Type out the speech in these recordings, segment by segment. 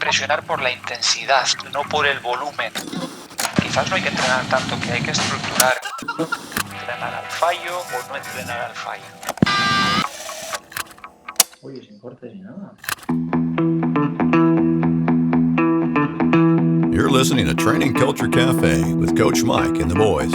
impresionar por la intensidad, no por el volumen. Quizás no hay que entrenar tanto, que hay que estructurar. Entrenar al fallo o no entrenar al fallo. Oye, sin cortes ni nada. You're listening to Training Culture Cafe with Coach Mike and the boys.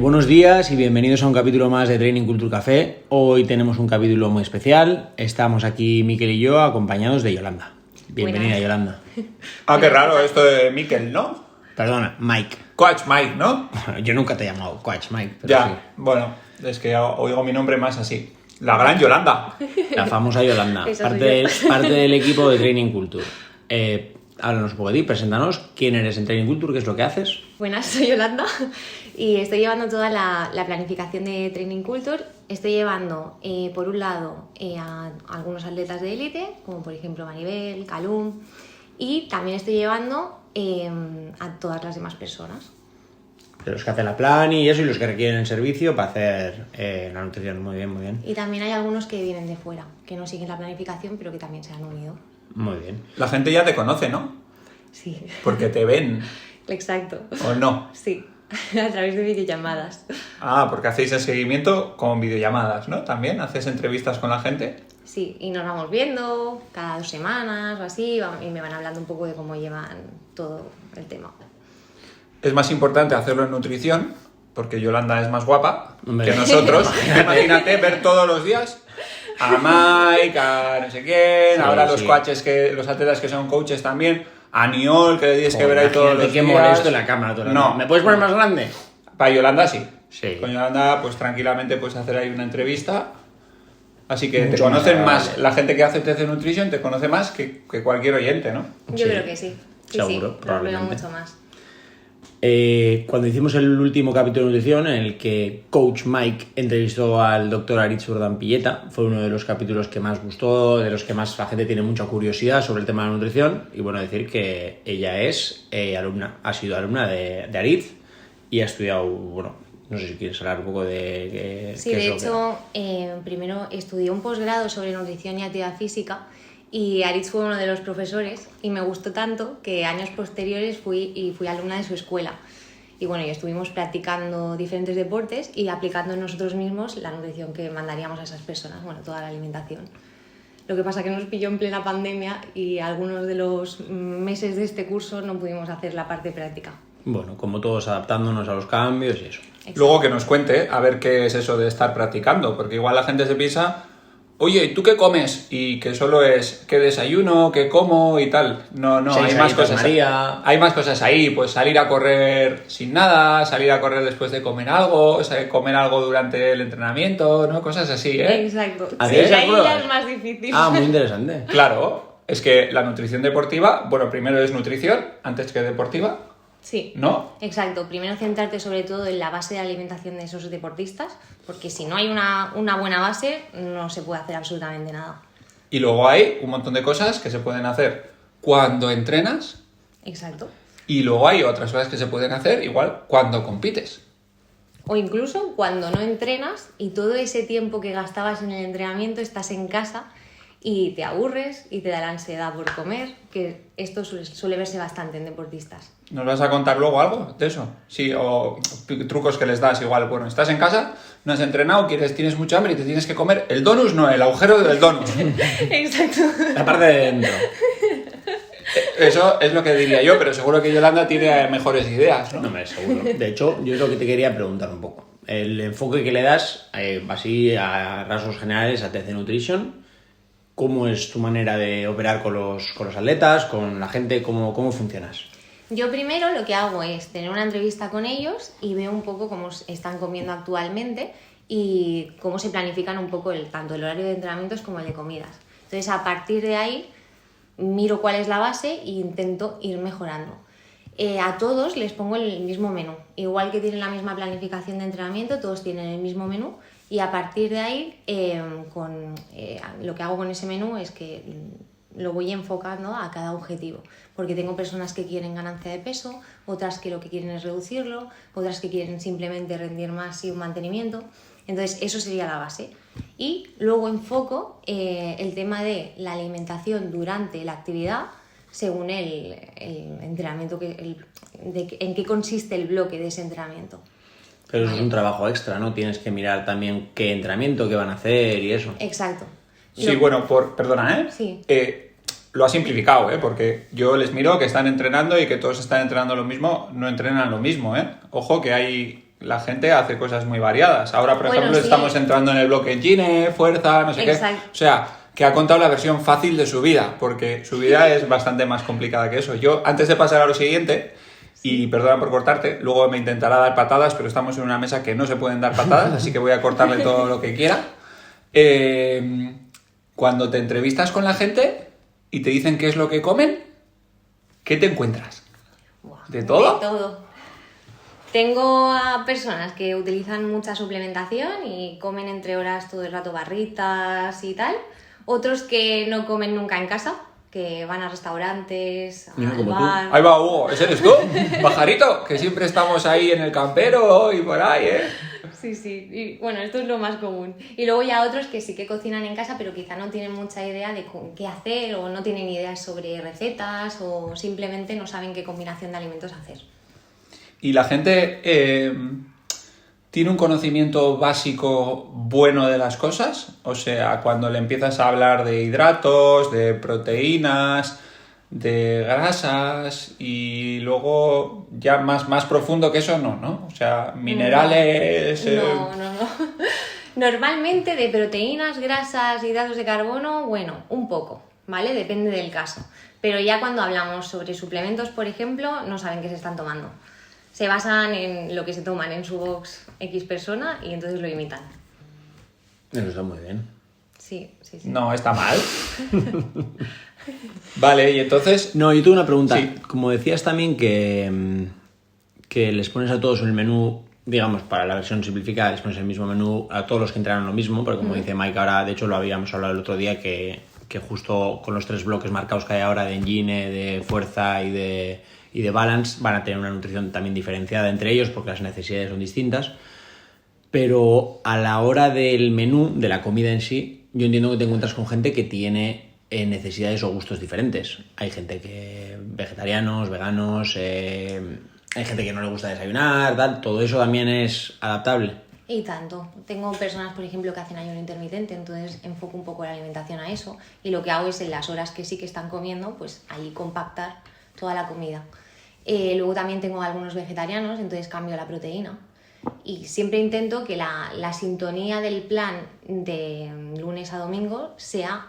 Buenos días y bienvenidos a un capítulo más de Training Culture Café. Hoy tenemos un capítulo muy especial. Estamos aquí Miquel y yo acompañados de Yolanda. Bienvenida, Yolanda. Ah, qué raro esto de Miquel, ¿no? Perdona, Mike. Coach Mike, ¿no? Bueno, yo nunca te he llamado Coach Mike, pero Ya, sí. bueno, es que oigo mi nombre más así. La gran Yolanda. La famosa Yolanda, Esa soy parte del equipo de Training Culture. Háblanos un poco de ti, preséntanos quién eres en Training Culture, qué es lo que haces. Buenas, soy Yolanda y estoy llevando toda la planificación de Training Culture. Estoy llevando, por un lado, a algunos atletas de élite, como por ejemplo Maribel, Calum, y también estoy llevando a todas las demás personas. De los que hacen la plan y eso, y los que requieren el servicio para hacer la nutrición. Muy bien, muy bien. Y también hay algunos que vienen de fuera, que no siguen la planificación, pero que también se han unido. Muy bien. La gente ya te conoce, ¿no? Sí, Porque te ven, exacto. ¿o no? Sí, a través de videollamadas. Ah, porque hacéis el seguimiento con videollamadas, ¿no? También haces entrevistas con la gente. Sí, y nos vamos viendo cada 2 semanas o así, y me van hablando un poco de cómo llevan todo el tema. Es más importante hacerlo en nutrición, porque Yolanda es más guapa Hombre. que nosotros. Imagínate ver todos los días a Mike, a no sé quién, Sí, ahora sí. los atletas que son coaches también, a Niol, que le tienes que ver ahí todos los qué días. molesto en la cámara. Todo el rato. No. ¿Me puedes poner más grande? Para Yolanda sí. Sí. Con Yolanda pues tranquilamente puedes hacer ahí una entrevista. Así que te Mucho más conocen agradable. más, la gente que hace TC Nutrition te conoce más que cualquier oyente, ¿no? Yo Sí. creo que sí. Sí, Seguro, sí, lo veo probablemente. mucho más. Cuando hicimos el último capítulo de nutrición, en el que Coach Mike entrevistó al doctor Aritz Urdanpilleta, fue uno de los capítulos que más gustó, de los que más la gente tiene mucha curiosidad sobre el tema de la nutrición. Y bueno, decir que ella es ha sido alumna de Aritz y ha estudiado, bueno, no sé si quieres hablar un poco de Sí, qué de es lo hecho, primero estudié un posgrado sobre nutrición y actividad física y Aritz fue uno de los profesores y me gustó tanto que años posteriores fui alumna de su escuela. Y bueno, y estuvimos practicando diferentes deportes y aplicando nosotros mismos la nutrición que mandaríamos a esas personas, bueno, toda la alimentación. Lo que pasa que nos pilló en plena pandemia y algunos de los meses de este curso no pudimos hacer la parte práctica. Bueno, como todos adaptándonos a los cambios y eso. Luego que nos cuente a ver qué es eso de estar practicando, porque igual la gente se piensa, oye, ¿y tú qué comes? Y que solo es qué desayuno, qué como y tal. No, Seis hay más galletas cosas. María. Hay más cosas ahí, pues salir a correr sin nada, salir a correr después de comer algo, comer algo durante el entrenamiento, ¿no? Cosas así, ¿eh? Exacto. ¿Hacéis Sí, esas ahí pruebas? ya es más difícil. Ah, muy interesante. Claro, es que la nutrición deportiva, bueno, primero es nutrición antes que deportiva, Sí. ¿no? Exacto, primero centrarte sobre todo en la base de alimentación de esos deportistas, porque si no hay una buena base no se puede hacer absolutamente nada. Y luego hay un montón de cosas que se pueden hacer cuando entrenas Exacto. y luego hay otras cosas que se pueden hacer igual cuando compites. O incluso cuando no entrenas y todo ese tiempo que gastabas en el entrenamiento estás en casa y te aburres y te da la ansiedad por comer, que esto suele verse bastante en deportistas. ¿Nos vas a contar luego algo de eso? Sí, o trucos que les das igual. Bueno, estás en casa, no has entrenado, tienes mucha hambre y te tienes que comer el donus, no, el agujero del donus. Exacto. La parte de dentro. Eso es lo que diría yo, pero seguro que Yolanda tiene mejores ideas, ¿no? No me seguro. De hecho, yo es lo que te quería preguntar un poco. El enfoque que le das, así a rasgos generales, a TC Nutrition, ¿cómo es tu manera de operar con los atletas, con la gente? ¿Cómo funcionas? Yo primero lo que hago es tener una entrevista con ellos y veo un poco cómo están comiendo actualmente y cómo se planifican un poco tanto el horario de entrenamientos como el de comidas. Entonces, a partir de ahí, miro cuál es la base e intento ir mejorando. A todos les pongo el mismo menú. Igual que tienen la misma planificación de entrenamiento, todos tienen el mismo menú y a partir de ahí lo que hago con ese menú es que lo voy enfocando a cada objetivo, porque tengo personas que quieren ganancia de peso, otras que lo que quieren es reducirlo, otras que quieren simplemente rendir más y un mantenimiento. Entonces eso sería la base. Y luego enfoco el tema de la alimentación durante la actividad según el entrenamiento, en qué consiste el bloque de ese entrenamiento. Pero eso es un trabajo extra, ¿no? Tienes que mirar también qué entrenamiento, qué van a hacer y eso. Exacto. Sí, bueno, perdona, ¿eh? Sí. Lo ha simplificado, ¿eh? Porque yo les miro que están entrenando y que todos están entrenando lo mismo, no entrenan lo mismo, ¿eh? Ojo que la gente hace cosas muy variadas. Ahora, por ejemplo, sí. estamos entrando en el bloque engine, fuerza, no sé Exacto. qué. O sea, que ha contado la versión fácil de su vida, porque su vida es bastante más complicada que eso. Yo, antes de pasar a lo siguiente, y perdona por cortarte, luego me intentará dar patadas, pero estamos en una mesa que no se pueden dar patadas, así que voy a cortarle todo lo que quiera. Cuando te entrevistas con la gente y te dicen qué es lo que comen, ¿qué te encuentras? ¿De todo? De todo. Tengo a personas que utilizan mucha suplementación y comen entre horas todo el rato barritas y tal. Otros que no comen nunca en casa, que van a restaurantes, Mira, al como tú. bar. Ahí va Hugo, ¿ese eres tú? Pajarito, que siempre estamos ahí en el campero y por ahí, ¿eh? Sí, sí. Y bueno, esto es lo más común. Y luego ya otros que sí que cocinan en casa, pero quizá no tienen mucha idea de qué hacer, o no tienen ideas sobre recetas, o simplemente no saben qué combinación de alimentos hacer. Y la gente tiene un conocimiento básico bueno de las cosas. O sea, cuando le empiezas a hablar de hidratos, de proteínas, de grasas y luego ya más profundo que eso, ¿no? O sea, minerales... No. Normalmente de proteínas, grasas, hidratos de carbono, bueno, un poco, ¿vale? Depende del caso. Pero ya cuando hablamos sobre suplementos, por ejemplo, no saben qué se están tomando. Se basan en lo que se toman en su box X persona y entonces lo imitan. Eso está muy bien. Sí. No, está mal. Vale, y entonces... No, yo tengo una pregunta. Sí. Como decías también que les pones a todos el menú, digamos, para la versión simplificada, les pones el mismo menú a todos los que entrenan lo mismo, porque como dice Mike ahora, de hecho lo habíamos hablado el otro día, que justo con los 3 bloques marcados que hay ahora de engine, de fuerza y de balance, van a tener una nutrición también diferenciada entre ellos porque las necesidades son distintas. Pero a la hora del menú, de la comida en sí, yo entiendo que te encuentras con gente que tiene necesidades o gustos diferentes. Hay gente que vegetarianos, veganos, hay gente que no le gusta desayunar, tal. Todo eso también es adaptable. Y tanto. Tengo personas, por ejemplo, que hacen ayuno intermitente, entonces enfoco un poco la alimentación a eso. Y lo que hago es en las horas que sí que están comiendo, pues allí compactar toda la comida. Luego también tengo algunos vegetarianos, entonces cambio la proteína. Y siempre intento que la sintonía del plan de lunes a domingo sea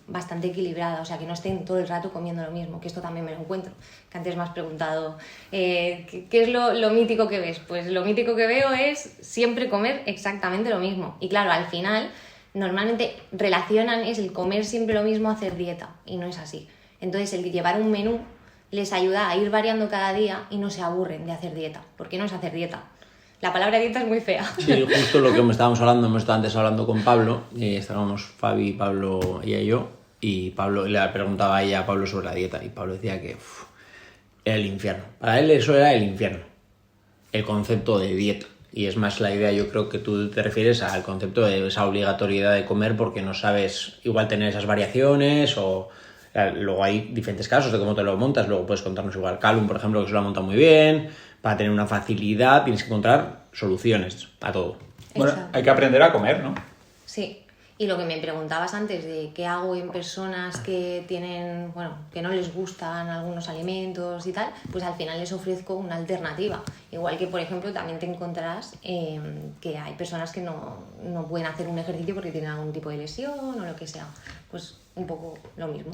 bastante equilibrada, o sea, que no estén todo el rato comiendo lo mismo, que esto también me lo encuentro. Que antes me has preguntado, ¿qué es lo mítico que ves? Pues lo mítico que veo es siempre comer exactamente lo mismo. Y claro, al final, normalmente relacionan el comer siempre lo mismo a hacer dieta, y no es así. Entonces, el llevar un menú les ayuda a ir variando cada día y no se aburren de hacer dieta, porque no es hacer dieta. La palabra dieta es muy fea. Sí, justo lo que hemos estado antes hablando con Pablo, estábamos Fabi, Pablo, ella y yo, y Pablo le preguntaba a ella a Pablo sobre la dieta, y Pablo decía que era el infierno. Para él eso era el infierno, el concepto de dieta. Y es más la idea, yo creo que tú te refieres al concepto de esa obligatoriedad de comer porque no sabes igual tener esas variaciones o... Luego hay diferentes casos de cómo te lo montas, luego puedes contarnos igual Calum, por ejemplo, que se lo ha montado muy bien. Para tener una facilidad tienes que encontrar soluciones a todo. Bueno, Exacto. hay que aprender a comer, ¿no? Sí, y lo que me preguntabas antes de qué hago en personas que tienen, bueno, que no les gustan algunos alimentos y tal, pues al final les ofrezco una alternativa. Igual que, por ejemplo, también te encontrarás que hay personas que no pueden hacer un ejercicio porque tienen algún tipo de lesión o lo que sea. Pues un poco lo mismo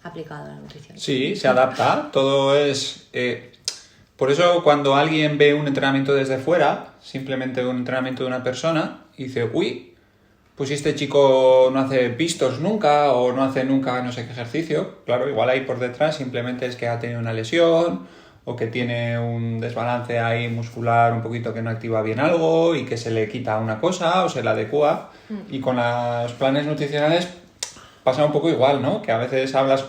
aplicado a la nutrición. Sí, se adapta, todo es... Por eso cuando alguien ve un entrenamiento desde fuera, simplemente un entrenamiento de una persona, y dice, uy, pues si este chico no hace pistos nunca o no hace nunca no sé qué ejercicio, claro, igual ahí por detrás simplemente es que ha tenido una lesión o que tiene un desbalance ahí muscular un poquito que no activa bien algo y que se le quita una cosa o se le adecua. Y con los planes nutricionales pasa un poco igual, ¿no? Que a veces hablas...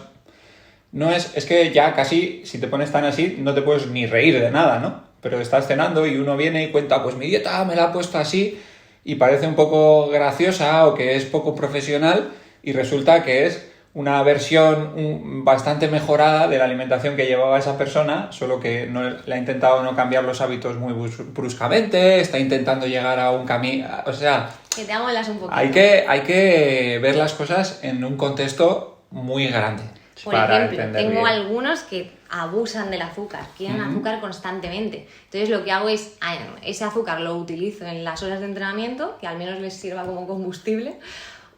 No es que ya casi, si te pones tan así, no te puedes ni reír de nada, ¿no? Pero estás cenando y uno viene y cuenta, pues mi dieta me la ha puesto así y parece un poco graciosa o que es poco profesional y resulta que es una versión bastante mejorada de la alimentación que llevaba esa persona, solo que no, le ha intentado no cambiar los hábitos muy bruscamente, está intentando llegar a un camino, o sea... Que te amolas un poquito. Hay que ver las cosas en un contexto muy grande. Por para ejemplo, entender tengo bien. algunos que abusan del azúcar, quieren azúcar constantemente. Entonces lo que hago es, ese azúcar lo utilizo en las horas de entrenamiento, que al menos les sirva como combustible,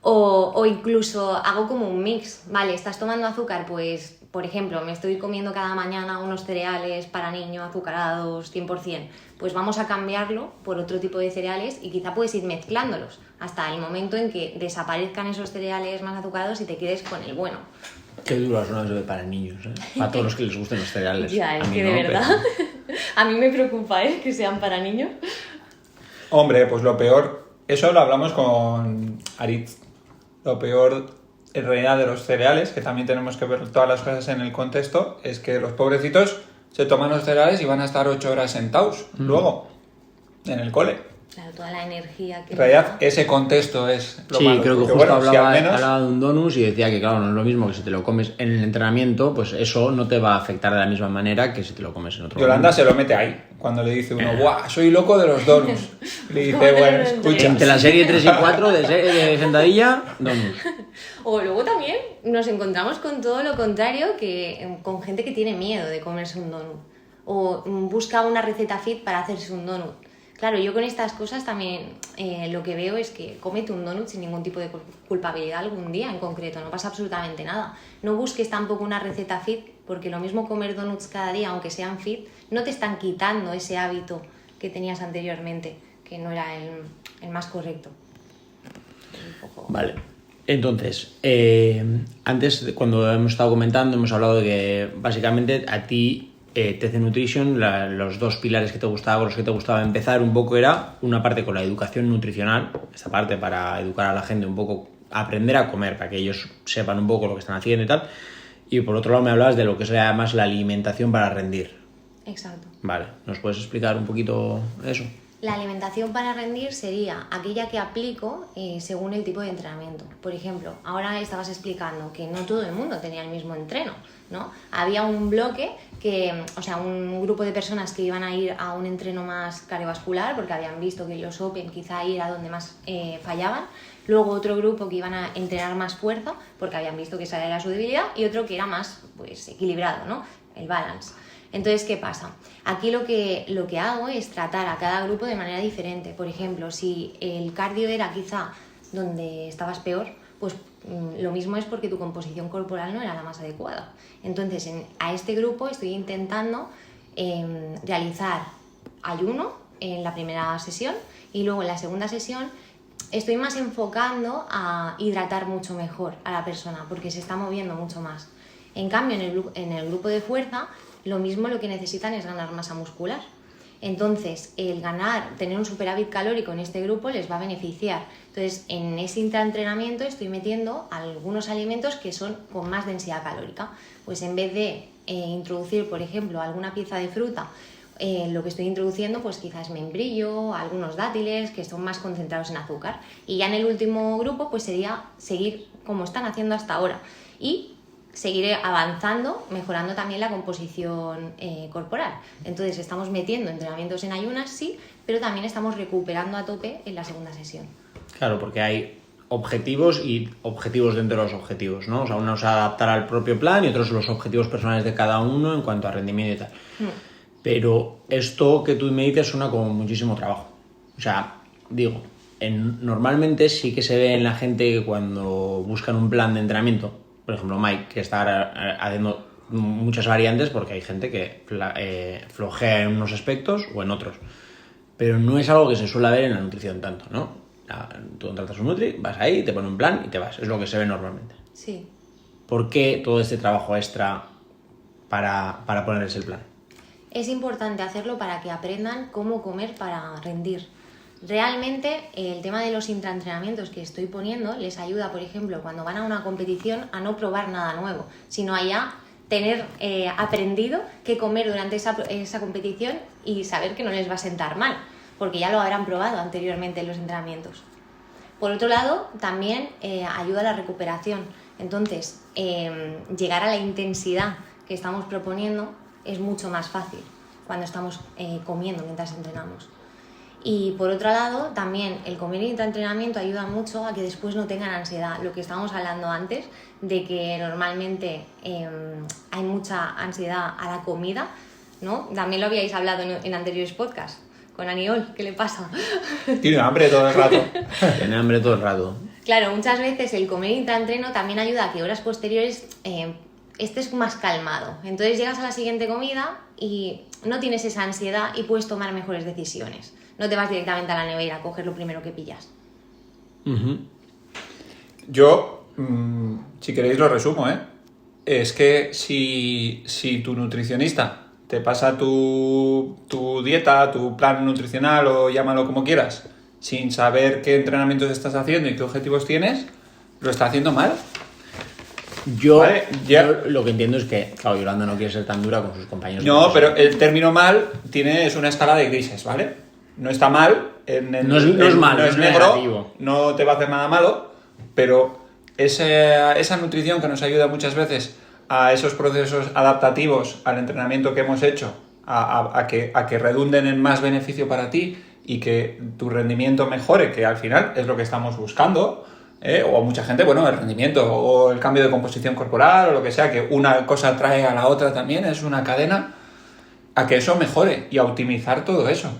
o incluso hago como un mix. Vale, estás tomando azúcar, pues, por ejemplo, me estoy comiendo cada mañana unos cereales para niño azucarados 100%, pues vamos a cambiarlo por otro tipo de cereales y quizá puedes ir mezclándolos hasta el momento en que desaparezcan esos cereales más azucarados y te quedes con el bueno. Qué duras son las para niños, ¿eh? Para todos los que les gusten los cereales. Ya, es A mí que no, de verdad, a mí me preocupa, que sean para niños. Hombre, pues lo peor, eso lo hablamos con Aritz, lo peor en realidad de los cereales, que también tenemos que ver todas las cosas en el contexto, es que los pobrecitos se toman los cereales y van a estar 8 horas sentados luego en el cole. Claro, toda la energía que... En realidad, ese contexto es lo Sí, malo. creo que Porque, justo bueno, si hablaba, al menos- hablaba de un donus y decía que, claro, no es lo mismo que si te lo comes en el entrenamiento, pues eso no te va a afectar de la misma manera que si te lo comes en otro Yolanda momento. se lo mete ahí, cuando le dice uno, ¡buah, soy loco de los donuts! Le dice, Cómetelo bueno, en escucha... Entre la serie 3 y 4 de sentadilla, donus. O luego también nos encontramos con todo lo contrario, con gente que tiene miedo de comerse un donut. O busca una receta fit para hacerse un donut. Claro, yo con estas cosas también lo que veo es que cómete un donut sin ningún tipo de culpabilidad algún día en concreto, no pasa absolutamente nada. No busques tampoco una receta fit, porque lo mismo comer donuts cada día, aunque sean fit, no te están quitando ese hábito que tenías anteriormente, que no era el más correcto. Un poco... Vale. Entonces, antes, cuando hemos estado comentando, hemos hablado de que básicamente a ti TC Nutrition, los dos pilares que te gustaba, con los que te gustaba empezar un poco era una parte con la educación nutricional, esta parte para educar a la gente un poco, aprender a comer, para que ellos sepan un poco lo que están haciendo y tal. Y por otro lado me hablabas de lo que sería más la alimentación para rendir. Exacto. Vale, ¿nos puedes explicar un poquito eso? La alimentación para rendir sería aquella que aplico según el tipo de entrenamiento. Por ejemplo, ahora estabas explicando que no todo el mundo tenía el mismo entreno, ¿no? Había un bloque un grupo de personas que iban a ir a un entreno más cardiovascular porque habían visto que los Open quizá era donde más fallaban. Luego otro grupo que iban a entrenar más fuerza porque habían visto que esa era su debilidad y otro que era más pues, equilibrado, ¿no? El balance. Entonces, ¿qué pasa? Aquí lo que hago es tratar a cada grupo de manera diferente. Por ejemplo, si el cardio era quizá donde estabas peor, pues lo mismo es porque tu composición corporal no era la más adecuada. Entonces, a este grupo estoy intentando realizar ayuno en la primera sesión y luego en la segunda sesión estoy más enfocando a hidratar mucho mejor a la persona porque se está moviendo mucho más. En cambio, en el grupo de fuerza, lo mismo lo que necesitan es ganar masa muscular. Entonces, tener un superávit calórico en este grupo les va a beneficiar. Entonces, en ese intraentrenamiento estoy metiendo algunos alimentos que son con más densidad calórica. Pues en vez de introducir, por ejemplo, alguna pieza de fruta, lo que estoy introduciendo pues quizás membrillo, algunos dátiles que son más concentrados en azúcar. Y ya en el último grupo pues sería seguir como están haciendo hasta ahora. Y seguiré avanzando, mejorando también la composición corporal. Entonces estamos metiendo entrenamientos en ayunas, sí, pero también estamos recuperando a tope en la segunda sesión. Claro, porque hay objetivos y objetivos dentro de los objetivos, ¿no? O sea, unos adaptar al propio plan y otros los objetivos personales de cada uno en cuanto a rendimiento y tal. Pero esto que tú me dices suena como muchísimo trabajo. O sea, digo, normalmente sí que se ve en la gente que cuando buscan un plan de entrenamiento, por ejemplo Mike, que está haciendo muchas variantes porque hay gente que flojea en unos aspectos o en otros. Pero no es algo que se suele ver en la nutrición tanto, ¿no? Tú contratas un nutri, vas ahí, te pone un plan y te vas. Es lo que se ve normalmente. Sí. ¿Por qué todo este trabajo extra para ponerles el plan? Es importante hacerlo para que aprendan cómo comer para rendir. Realmente el tema de los intraentrenamientos que estoy poniendo les ayuda, por ejemplo, cuando van a una competición a no probar nada nuevo, sino a ya tener aprendido qué comer durante esa competición y saber que no les va a sentar mal. porque ya lo habrán probado anteriormente en los entrenamientos. Por otro lado, también ayuda a la recuperación. Entonces, llegar a la intensidad que estamos proponiendo es mucho más fácil cuando estamos comiendo mientras entrenamos. Y por otro lado, también el comer intraentrenamiento ayuda mucho a que después no tengan ansiedad. Lo que estábamos hablando antes, de que normalmente hay mucha ansiedad a la comida, ¿no? También lo habíais hablado en anteriores podcasts con Aniol, ¿qué le pasa? Tiene hambre todo el rato. Tiene hambre todo el rato. Claro, muchas veces el comer intraentreno también ayuda a que horas posteriores estés más calmado. Entonces llegas a la siguiente comida y no tienes esa ansiedad y puedes tomar mejores decisiones. No te vas directamente a la nevera a coger lo primero que pillas. Uh-huh. Yo, si queréis lo resumo, ¿eh? Es que si tu nutricionista te pasa tu dieta, tu plan nutricional o llámalo como quieras, sin saber qué entrenamientos estás haciendo y qué objetivos tienes, lo está haciendo mal. Yo Ya. lo que entiendo es que, claro, Yolanda no quiere ser tan dura con sus compañeros. No, pero el término mal es una escala de grises, ¿vale? No está mal, No es malo, no es es negro, negativo. no te va a hacer nada malo, pero esa nutrición que nos ayuda muchas veces a esos procesos adaptativos al entrenamiento que hemos hecho, a que redunden en más beneficio para ti y que tu rendimiento mejore, que al final es lo que estamos buscando, o a mucha gente, bueno, el rendimiento o el cambio de composición corporal o lo que sea, que una cosa trae a la otra también, es una cadena, a que eso mejore y a optimizar todo eso.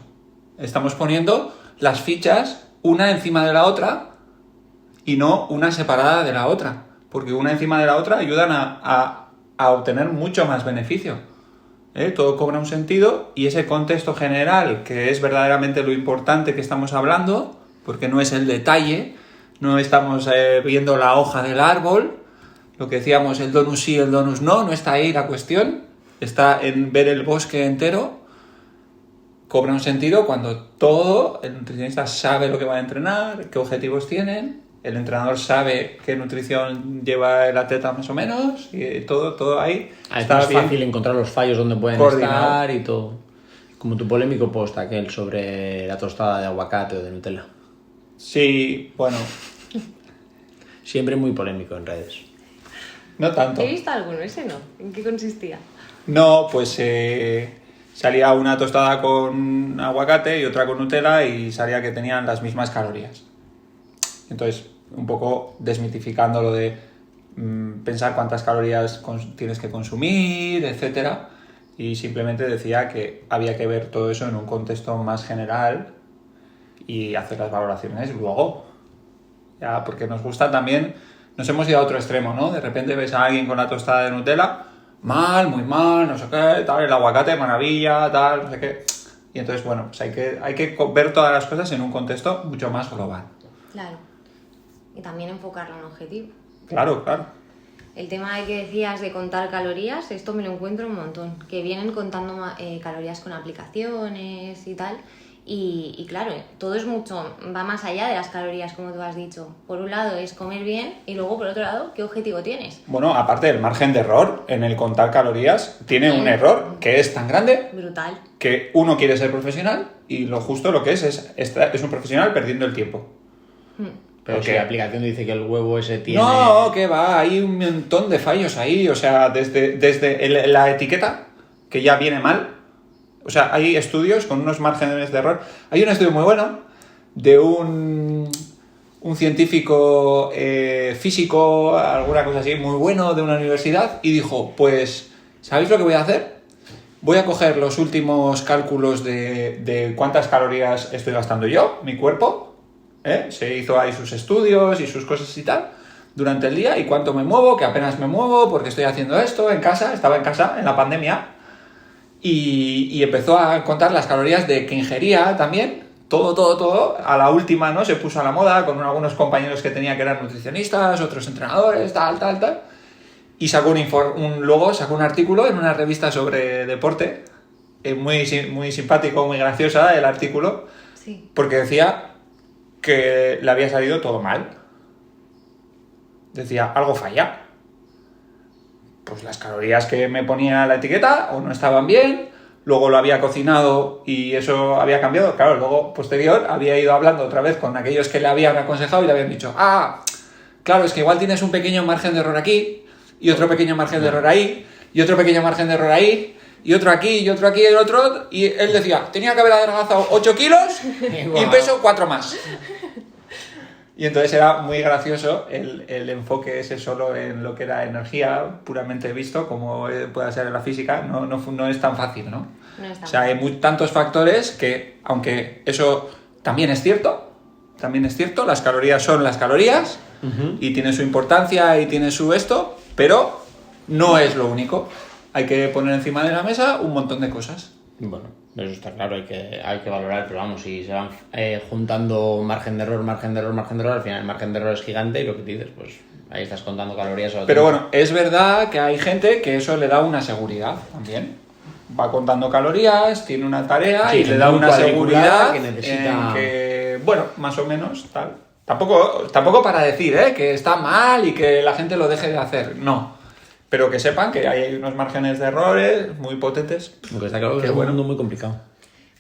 Estamos poniendo las fichas una encima de la otra y no una separada de la otra, porque una encima de la otra ayudan a obtener mucho más beneficio. Todo cobra un sentido y ese contexto general, que es verdaderamente lo importante que estamos hablando, porque no es el detalle, no estamos viendo la hoja del árbol, lo que decíamos, el donus sí, el donus no está ahí la cuestión, está en ver el bosque entero. Cobra un sentido cuando todo el nutricionista sabe lo que va a entrenar, qué objetivos tienen, el entrenador sabe qué nutrición lleva el atleta más o menos, y todo ahí Es está más bien fácil encontrar los fallos donde pueden coordinado. estar y todo. Como tu polémico post aquel sobre la tostada de aguacate o de Nutella. Sí, bueno, Siempre muy polémico en redes. no tanto. He visto alguno, ese no. ¿En qué consistía? No, pues salía una tostada con aguacate y otra con Nutella y salía que tenían las mismas calorías. Entonces, un poco desmitificando lo de pensar cuántas calorías tienes que consumir, etcétera, y simplemente decía que había que ver todo eso en un contexto más general y hacer las valoraciones luego. Ya, porque nos gusta también, nos hemos ido a otro extremo, ¿no? De repente ves a alguien con la tostada de Nutella, mal, muy mal, no sé qué, tal, el aguacate, maravilla, tal, no sé qué. Y entonces, bueno, pues hay que ver todas las cosas en un contexto mucho más global. Claro. Y también enfocarlo en un objetivo. Claro, claro. El tema de que decías de contar calorías, esto me lo encuentro un montón. Que vienen contando calorías con aplicaciones y tal. Y claro, todo es mucho, va más allá de las calorías, como tú has dicho. Por un lado es comer bien y luego por otro lado, ¿qué objetivo tienes? Bueno, aparte del margen de error en el contar calorías, tiene un error que es tan grande Brutal. que uno quiere ser profesional y lo justo lo que es un profesional perdiendo el tiempo. Pero Ok. si la aplicación dice que el huevo ese tiene... No, que va, hay un montón de fallos ahí, o sea, desde la etiqueta, que ya viene mal, o sea, hay estudios con unos márgenes de error. Hay un estudio muy bueno de un científico físico, alguna cosa así, muy bueno, de una universidad, y dijo, pues, ¿sabéis lo que voy a hacer? Voy a coger los últimos cálculos de cuántas calorías estoy gastando yo, mi cuerpo, se hizo ahí sus estudios y sus cosas y tal, durante el día, y cuánto me muevo, que apenas me muevo, porque estoy haciendo esto en casa, estaba en casa en la pandemia, y empezó a contar las calorías de que ingería también, todo, a la última, ¿no? Se puso a la moda con algunos compañeros que tenía que eran nutricionistas, otros entrenadores, tal, y sacó luego sacó un artículo en una revista sobre deporte, muy simpático, muy graciosa el artículo, Sí. porque decía que le había salido todo mal. Decía, algo falla. Pues las calorías que me ponía la etiqueta o no estaban bien, luego lo había cocinado y eso había cambiado. Claro, luego, posterior, había ido hablando otra vez con aquellos que le habían aconsejado y le habían dicho, claro, es que igual tienes un pequeño margen de error aquí, y otro pequeño margen de error ahí, y otro pequeño margen de error ahí, y otro aquí, y otro aquí, y el otro... Y él decía, tenía que haber adelgazado 8 kilos y peso 4 más. Y entonces era muy gracioso el enfoque ese solo en lo que era energía, puramente visto, como pueda ser en la física, no es tan fácil, ¿no? No es tan O sea, hay tantos factores que, aunque eso también es cierto, las calorías son las calorías, y tiene su importancia y tiene su esto, pero no es lo único. Hay que poner encima de la mesa un montón de cosas. Bueno, eso está claro, hay que valorar, pero vamos, si se van juntando margen de error, al final el margen de error es gigante y lo que te dices, pues ahí estás contando calorías. Pero bueno, es verdad que hay gente que eso le da una seguridad también. Va contando calorías, tiene una tarea y le da una seguridad que necesita... en que, bueno, más o menos tal. Tampoco para decir que está mal y que la gente lo deje de hacer, no. Pero que sepan que hay unos márgenes de errores muy potentes. Aunque está claro que es un mundo muy complicado.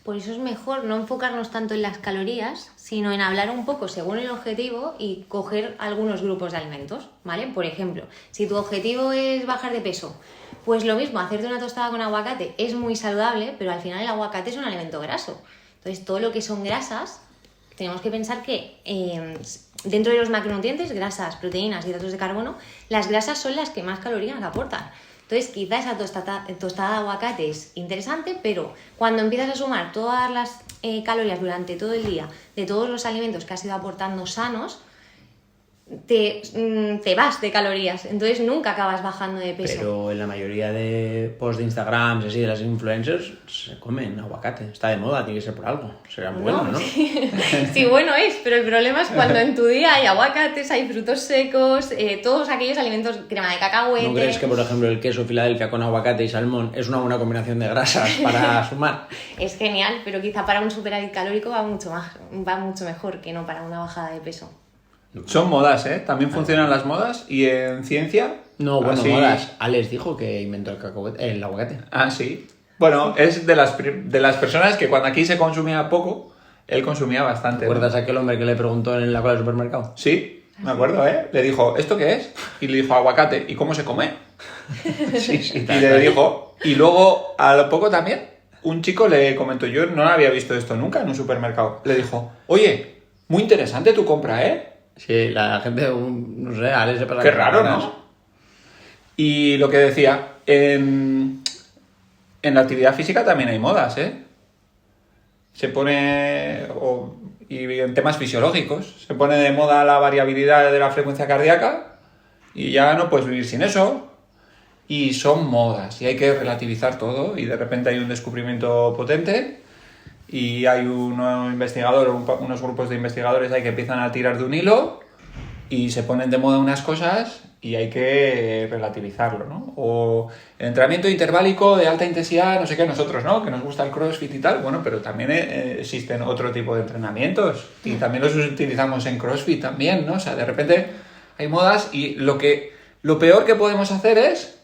Por eso es mejor no enfocarnos tanto en las calorías, sino en hablar un poco según el objetivo y coger algunos grupos de alimentos, ¿vale? Por ejemplo, si tu objetivo es bajar de peso, pues lo mismo, hacerte una tostada con aguacate es muy saludable, pero al final el aguacate es un alimento graso. Entonces, todo lo que son grasas, tenemos que pensar que dentro de los macronutrientes, grasas, proteínas, hidratos de carbono, las grasas son las que más calorías aportan. Entonces, quizá esa tostada de aguacate es interesante, pero cuando empiezas a sumar todas las calorías durante todo el día de todos los alimentos que has ido aportando sanos, te vas de calorías, entonces nunca acabas bajando de peso. Pero en la mayoría de posts de Instagram, así, de las influencers, se comen aguacate. Está de moda, tiene que ser por algo. Será bueno, ¿no? Sí, bueno es, pero el problema es cuando en tu día hay aguacates, hay frutos secos, todos aquellos alimentos, crema de cacahuete... ¿No crees que, por ejemplo, el queso Filadelfia con aguacate y salmón es una buena combinación de grasas para sumar? Es genial, pero quizá para un superávit calórico va mucho mejor que no para una bajada de peso. Son modas, También funcionan las modas y en ciencia... No, bueno, así... modas. Alex dijo que inventó el aguacate. Ah, sí. Bueno, es de las personas que cuando aquí se consumía poco, él consumía bastante. ¿Recuerdas a aquel hombre que le preguntó en la cola del supermercado? Sí, me acuerdo, Le dijo, ¿esto qué es? Y le dijo, aguacate. ¿Y cómo se come? Sí. Y le dijo... Y luego, a lo poco también, un chico le comentó, yo no había visto esto nunca en un supermercado. Le dijo, oye, muy interesante tu compra, Sí, la gente, no sé, Alex se pasa... Qué raro, ¿no? Y lo que decía, en la actividad física también hay modas, Se pone, y en temas fisiológicos, se pone de moda la variabilidad de la frecuencia cardíaca y ya no puedes vivir sin eso. Y son modas y hay que relativizar todo y de repente hay un descubrimiento potente y hay unos grupos de investigadores ahí que empiezan a tirar de un hilo y se ponen de moda unas cosas y hay que relativizarlo, ¿no? O el entrenamiento interválico de alta intensidad, no sé qué, nosotros, ¿no? Que nos gusta el CrossFit y tal, bueno, pero también existen otro tipo de entrenamientos y también los utilizamos en CrossFit también, ¿no? O sea, de repente hay modas y lo peor que podemos hacer es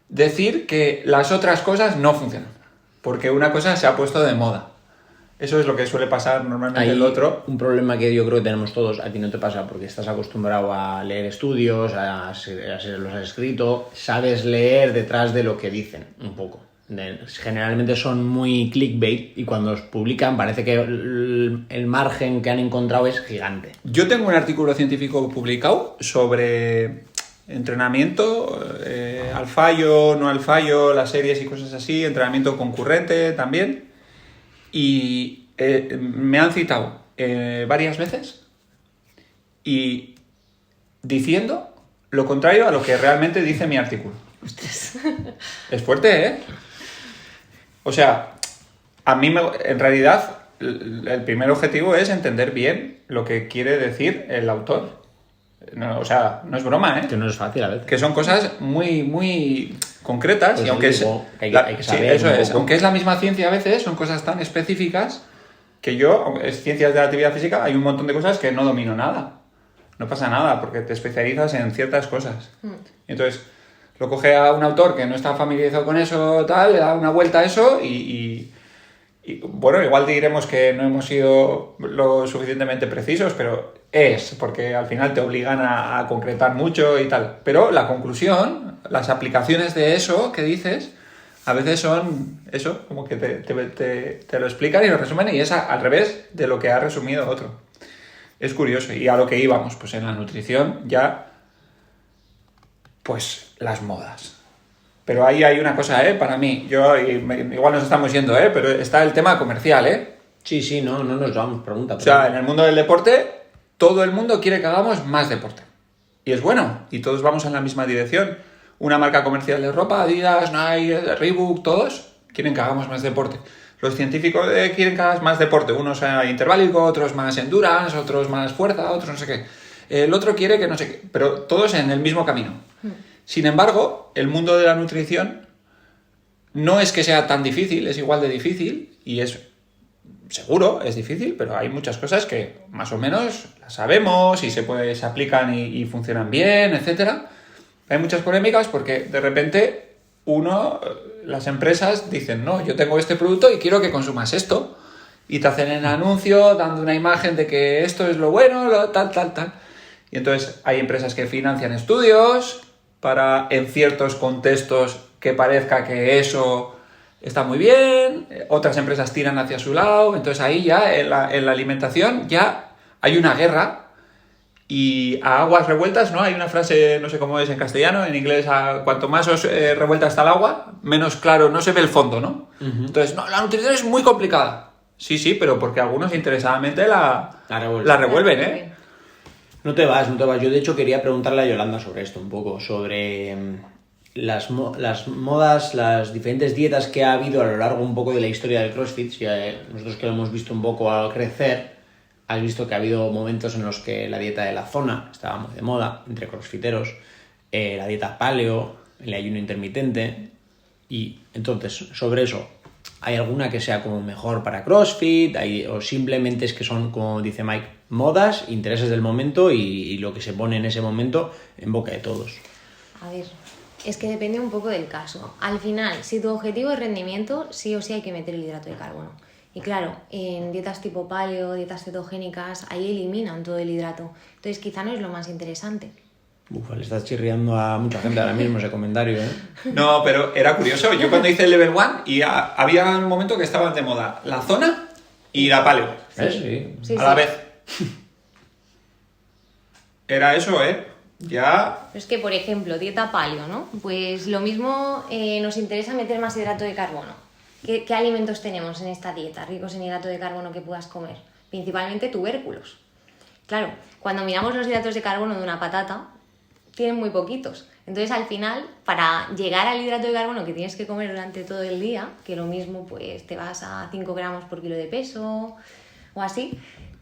decir que las otras cosas no funcionan, porque una cosa se ha puesto de moda. Eso es lo que suele pasar normalmente. Hay el otro. Un problema que yo creo que tenemos todos, a ti no te pasa porque estás acostumbrado a leer estudios, los has escrito, sabes leer detrás de lo que dicen, un poco. Generalmente son muy clickbait y cuando los publican parece que el margen que han encontrado es gigante. Yo tengo un artículo científico publicado sobre entrenamiento, al fallo, no al fallo, las series y cosas así, entrenamiento concurrente también. Y me han citado varias veces y diciendo lo contrario a lo que realmente dice mi artículo. Ostras. Es fuerte, O sea, a mí en realidad el primer objetivo es entender bien lo que quiere decir el autor. No, o sea, no es broma, Que no es fácil a veces. Que son cosas muy, muy concretas pues y aunque hay que saber eso es, poco. aunque es la misma ciencia a veces, son cosas tan específicas que es ciencias de la actividad física, hay un montón de cosas que no domino nada. No pasa nada porque te especializas en ciertas cosas. Entonces, Lo coge a un autor que no está familiarizado con eso, tal, le da una vuelta a eso y bueno, igual diremos que no hemos sido lo suficientemente precisos, pero porque al final te obligan a concretar mucho y tal. Pero la conclusión, las aplicaciones de eso que dices, a veces son eso, como que te lo explican y lo resumen y es al revés de lo que ha resumido otro. Es curioso. Y a lo que íbamos, pues en la nutrición ya, pues las modas. Pero ahí hay una cosa, para mí, igual nos estamos yendo, pero está el tema comercial, Sí, no nos vamos, pregunta. O sea, en el mundo del deporte, todo el mundo quiere que hagamos más deporte. Y es bueno, y todos vamos en la misma dirección. Una marca comercial de ropa, Adidas, Nike, Reebok, todos quieren que hagamos más deporte. Los científicos quieren que hagas más deporte. Unos interválico, otros más endurance, otros más fuerza, otros no sé qué. El otro quiere que no sé qué. Pero todos en el mismo camino. Sin embargo, el mundo de la nutrición no es que sea tan difícil, es igual de difícil y es seguro, es difícil, pero hay muchas cosas que más o menos las sabemos y se aplican y funcionan bien, etcétera. Hay muchas polémicas porque de repente las empresas dicen, no, yo tengo este producto y quiero que consumas esto y te hacen el anuncio dando una imagen de que esto es lo bueno, tal. Y entonces hay empresas que financian estudios para en ciertos contextos que parezca que eso está muy bien, otras empresas tiran hacia su lado, entonces ahí ya en la alimentación ya hay una guerra y a aguas revueltas, ¿no? Hay una frase, no sé cómo es en castellano, en inglés, cuanto más revuelta está el agua, menos claro, no se ve el fondo, ¿no? Uh-huh. Entonces, no, la nutrición es muy complicada. Sí, pero porque algunos interesadamente la revuelven, ¿eh? No te vas. Yo, de hecho, quería preguntarle a Yolanda sobre esto un poco, sobre las modas, las diferentes dietas que ha habido a lo largo un poco de la historia del CrossFit. Si nosotros que lo hemos visto un poco al crecer, has visto que ha habido momentos en los que la dieta de la zona estaba muy de moda entre crossfiteros, la dieta paleo, el ayuno intermitente, y entonces, sobre eso, ¿hay alguna que sea como mejor para CrossFit? ¿O simplemente es que son, como dice Mike, modas, intereses del momento y lo que se pone en ese momento en boca de todos? A ver, es que depende un poco del caso. Al final, si tu objetivo es rendimiento, sí o sí hay que meter el hidrato de carbono. Y claro, en dietas tipo paleo, dietas cetogénicas, ahí eliminan todo el hidrato. Entonces quizá no es lo más interesante. Le estás chirriando a mucha gente ahora mismo ese comentario, ¿eh? No, pero era curioso. Yo cuando hice el Level 1 y había un momento que estaban de moda la zona y la paleo. Sí. A la vez. Era eso, Ya... Pero es que, por ejemplo, dieta paleo, ¿no? Pues lo mismo nos interesa meter más hidrato de carbono. ¿Qué alimentos tenemos en esta dieta ricos en hidrato de carbono que puedas comer? Principalmente tubérculos. Claro, cuando miramos los hidratos de carbono de una patata, tienen muy poquitos. Entonces, al final, para llegar al hidrato de carbono que tienes que comer durante todo el día, que lo mismo, pues te vas a 5 gramos por kilo de peso o así,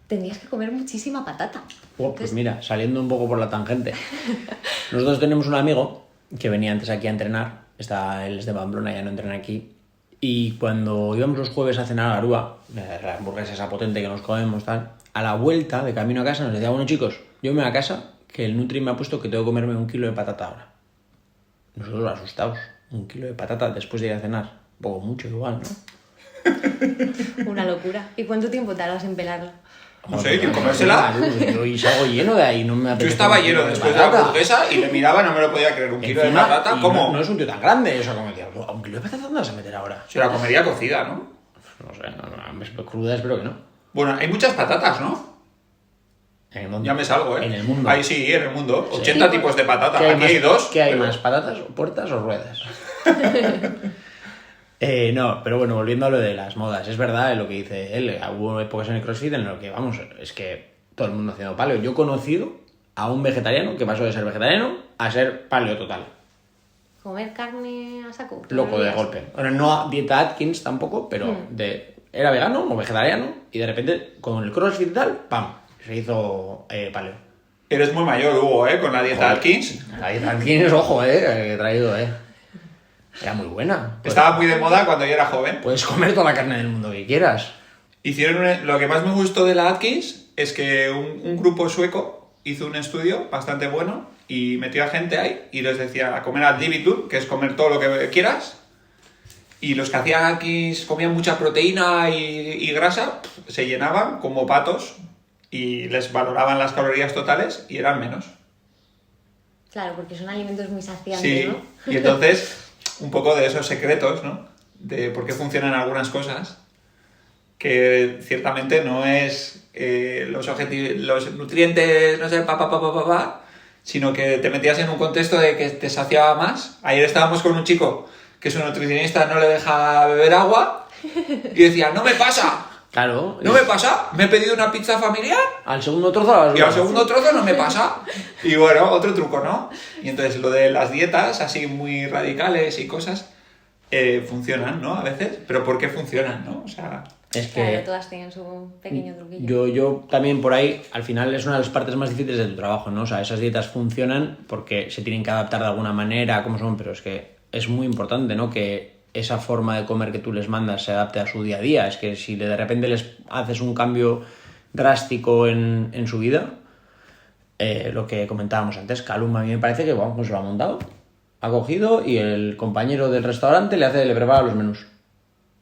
tendrías que comer muchísima patata. Pues mira, saliendo un poco por la tangente. Nosotros tenemos un amigo que venía antes aquí a entrenar, él es de Pamplona, ya no entrena aquí, y cuando íbamos los jueves a cenar a Garúa, la hamburguesa esa potente que nos comemos, tal, a la vuelta, de camino a casa, nos decía, bueno chicos, yo me voy a casa, que el Nutri me ha puesto que tengo que comerme 1 kilo de patata ahora. Nosotros asustados, 1 kilo de patata después de ir a cenar, un poco mucho igual, ¿no? Una locura. ¿Y cuánto tiempo tardas en pelarla? No sé, ¿quién comérsela? Y salgo lleno de ahí, no me apetece. Yo estaba lleno después de la hamburguesa y le miraba, no me lo podía creer. 1 kilo de patata, ¿cómo? No es un tío tan grande, eso como decía, 1 kilo de patata, ¿dónde vas a meter ahora? Se la comería cocida, ¿no? No sé, cruda espero que no. Bueno, hay muchas patatas, ¿no? En el mundo. Ya me salgo, En el mundo. Ahí sí, en el mundo. 80 tipos de patatas. Aquí hay 2. ¿Qué hay más? ¿Patatas, puertas o ruedas? No, pero bueno, volviendo a lo de las modas, es verdad lo que dice él, hubo épocas en el CrossFit en lo que, vamos, es que todo el mundo haciendo paleo. Yo he conocido a un vegetariano que pasó de ser vegetariano a ser paleo total. ¿Comer carne a saco? Loco de golpe. Bueno, no dieta Atkins tampoco, pero era vegano o vegetariano y de repente con el CrossFit y tal, ¡pam!, se hizo paleo. Eres muy mayor, Hugo, con la dieta Atkins. La dieta Atkins, ojo, que he traído, Era muy buena. Estaba muy de moda cuando yo era joven. Puedes comer toda la carne del mundo que quieras. Hicieron lo que más me gustó de la Atkins es que un grupo sueco hizo un estudio bastante bueno y metió a gente ahí y les decía a comer ad libitum, que es comer todo lo que quieras. Y los que hacían aquí comían mucha proteína y grasa, se llenaban como patos y les valoraban las calorías totales y eran menos. Claro, porque son alimentos muy saciantes, Sí, ¿no? y entonces un poco de esos secretos, ¿no? De por qué funcionan algunas cosas, que ciertamente no es los nutrientes, no sé, sino que te metías en un contexto de que te saciaba más. Ayer estábamos con un chico que su nutricionista no le deja beber agua y decía, no me pasa, Claro. no me pasa, me he pedido una pizza familiar Al segundo trozo a las y al bromas. segundo trozo no me pasa. Y bueno, otro truco, ¿no? Y entonces lo de las dietas así muy radicales y cosas funcionan, ¿no? A veces, pero ¿por qué funcionan, no? O sea, Es que Claro, todas tienen su pequeño truquillo. yo también por ahí, al final es una de las partes más difíciles de tu trabajo, ¿no? O sea, esas dietas funcionan porque se tienen que adaptar de alguna manera a cómo son, pero es que es muy importante, ¿no? Que esa forma de comer que tú les mandas se adapte a su día a día. Es que si de repente les haces un cambio drástico en su vida, lo que comentábamos antes, Calum a mí me parece que vamos, pues lo ha montado, ha cogido y el compañero del restaurante le prepara los menús.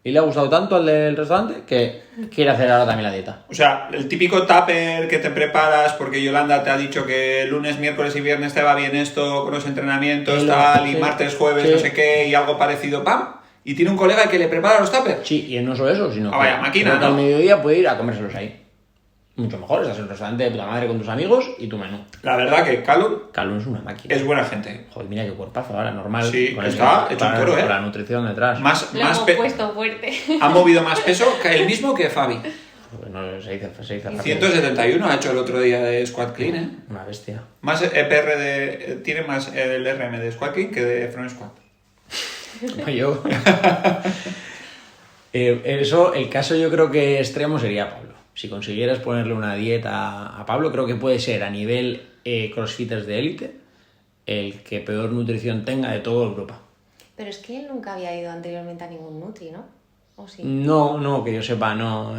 Y le ha gustado tanto al del restaurante que quiere hacer ahora también la dieta. o sea, el típico tupper que te preparas porque Yolanda te ha dicho que lunes, miércoles y viernes te va bien esto con los entrenamientos, tal, y sí, martes, jueves, sí. no sé qué, y algo parecido, ¡pam! Y tiene un colega que le prepara los tuppers. Sí, y no solo eso, sino Ah, vaya máquina, creo que ¿no? al mediodía puede ir a comérselos ahí. Mucho mejor, estás en un restaurante de puta madre con tus amigos y tu menú. La verdad que Calum Calum es una máquina. es buena gente. Joder, mira qué cuerpazo ahora, normal. Sí, con está hecho un toro, con la nutrición detrás. Lo hemos puesto fuerte. Ha movido más peso que el mismo que Fabi. Pues no, se dice fácil. 171 ha hecho el otro día de squat clean, ¿eh? Una bestia. Más EPR tiene más el RM de squat clean que de front squat. Como yo. El caso yo creo que extremo sería Pablo. Si consiguieras ponerle una dieta a Pablo, creo que puede ser a nivel crossfitters de élite el que peor nutrición tenga de toda Europa. Pero es que él nunca había ido anteriormente a ningún Nutri, ¿no? ¿O sí? No, que yo sepa, no.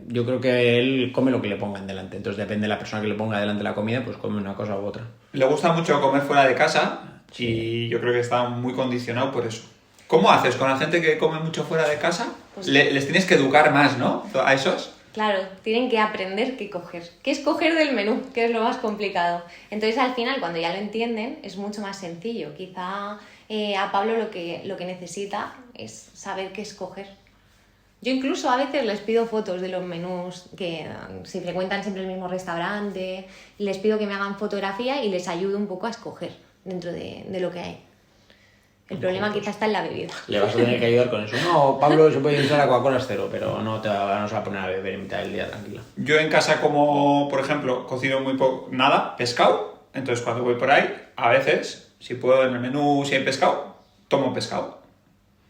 Yo creo que él come lo que le pongan delante. Entonces depende de la persona que le ponga delante la comida, pues come una cosa u otra. Le gusta mucho comer fuera de casa y yo creo que está muy condicionado por eso. ¿Cómo haces con la gente que come mucho fuera de casa? Pues- Les tienes que educar más, ¿no? A esos. Claro, tienen que aprender qué coger. ¿Qué escoger del menú? Que es lo más complicado. Entonces, al final, cuando ya lo entienden, es mucho más sencillo. Quizá a Pablo lo que necesita es saber qué escoger. Yo incluso a veces les pido fotos de los menús, que si frecuentan siempre el mismo restaurante, les pido que me hagan fotografía y les ayudo un poco a escoger dentro de lo que hay. El problema quizá está en la bebida. Le vas a tener que ayudar con eso. No, Pablo se puede instalar a Coca-Cola es cero, pero no se va a poner a beber en mitad del día, tranquilo. Yo en casa como, por ejemplo, cocino muy poco, nada, pescado. Entonces cuando voy por ahí, a veces, si puedo en el menú, si hay pescado, tomo pescado.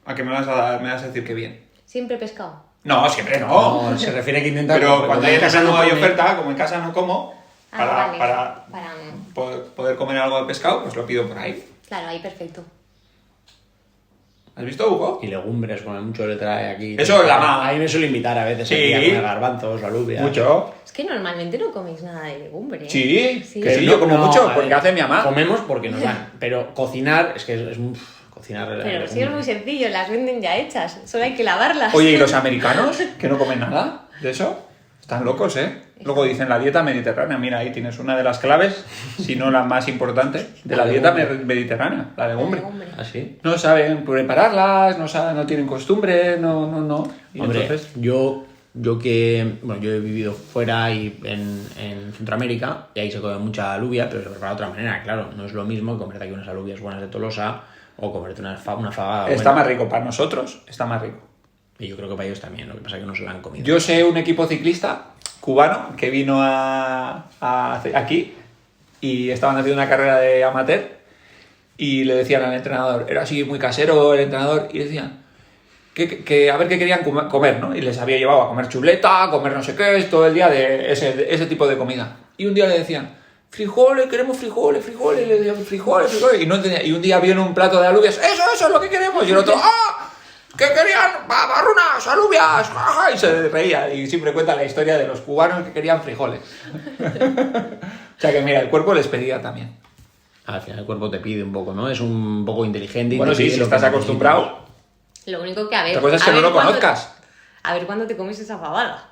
¿A qué me vas a decir que bien? Siempre pescado. No, siempre no. No, se refiere a que intenta... Pero cuando hay en casa no hay come- oferta, como en casa no como, Vale. para poder comer algo de pescado, pues lo pido por ahí. Claro, ahí perfecto. ¿Has visto, Hugo? Y legumbres, como mucho le trae aquí. Eso es la ma. A mí me suele invitar a veces Sí. aquí a comer garbanzos, alubias. Mucho. Es que normalmente no coméis nada de legumbre. ¿eh? Sí, Sí. que sí, yo como mucho, a porque ver, hace mi mamá. Comemos porque nos dan, pero cocinar, es que cocinar... Pero sí es muy sencillo, las venden ya hechas, solo hay que lavarlas. Oye, ¿y los americanos que no comen nada de eso? Están locos, ¿eh? Luego dicen la dieta mediterránea. Mira, ahí tienes una de las claves, si no la más importante, de la dieta mediterránea, la legumbre. Legumbre. ¿Ah, sí? No saben prepararlas, no tienen costumbre, no. Y Hombre, entonces, yo he vivido fuera y en Centroamérica y ahí se come mucha alubia, pero se prepara de otra manera, claro. No es lo mismo comerte aquí unas alubias buenas de Tolosa o comerte una fabada está buena. más rico para nosotros, está más rico. Y yo creo que para ellos también, lo que pasa es que no se lo han comido. Yo sé un equipo ciclista cubano que vino aquí y estaban haciendo una carrera de amateur y le decían al entrenador, era así muy casero el entrenador, y decían que a ver qué querían comer, ¿no? Y les había llevado a comer chuleta, a comer no sé qué, todo el día de ese tipo de comida. Y un día le decían, frijoles, queremos frijoles, y le decían, frijoles, y no entendía. Y un día vio en un plato de alubias, eso es lo que queremos, y el otro, ¡ah! ¿qué querían? Barrunas, alubias, y se reía y siempre cuenta la historia de los cubanos que querían frijoles. O sea que mira, el cuerpo les pedía también. Al final el cuerpo te pide un poco, ¿no? Es un poco inteligente. Y Bueno, te sí, pide si lo que estás acostumbrado. Lo único que, a ver... La cosa es que a no ver lo cuándo- conozcas. A ver cuándo te comes esa fabada.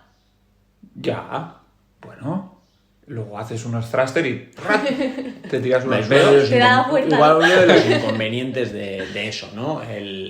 Ya, bueno, luego haces unos thruster y ¡rat! Te tiras unos Es uno de pedos. los Te da la vuelta. Igual uno de los inconvenientes de eso, ¿no?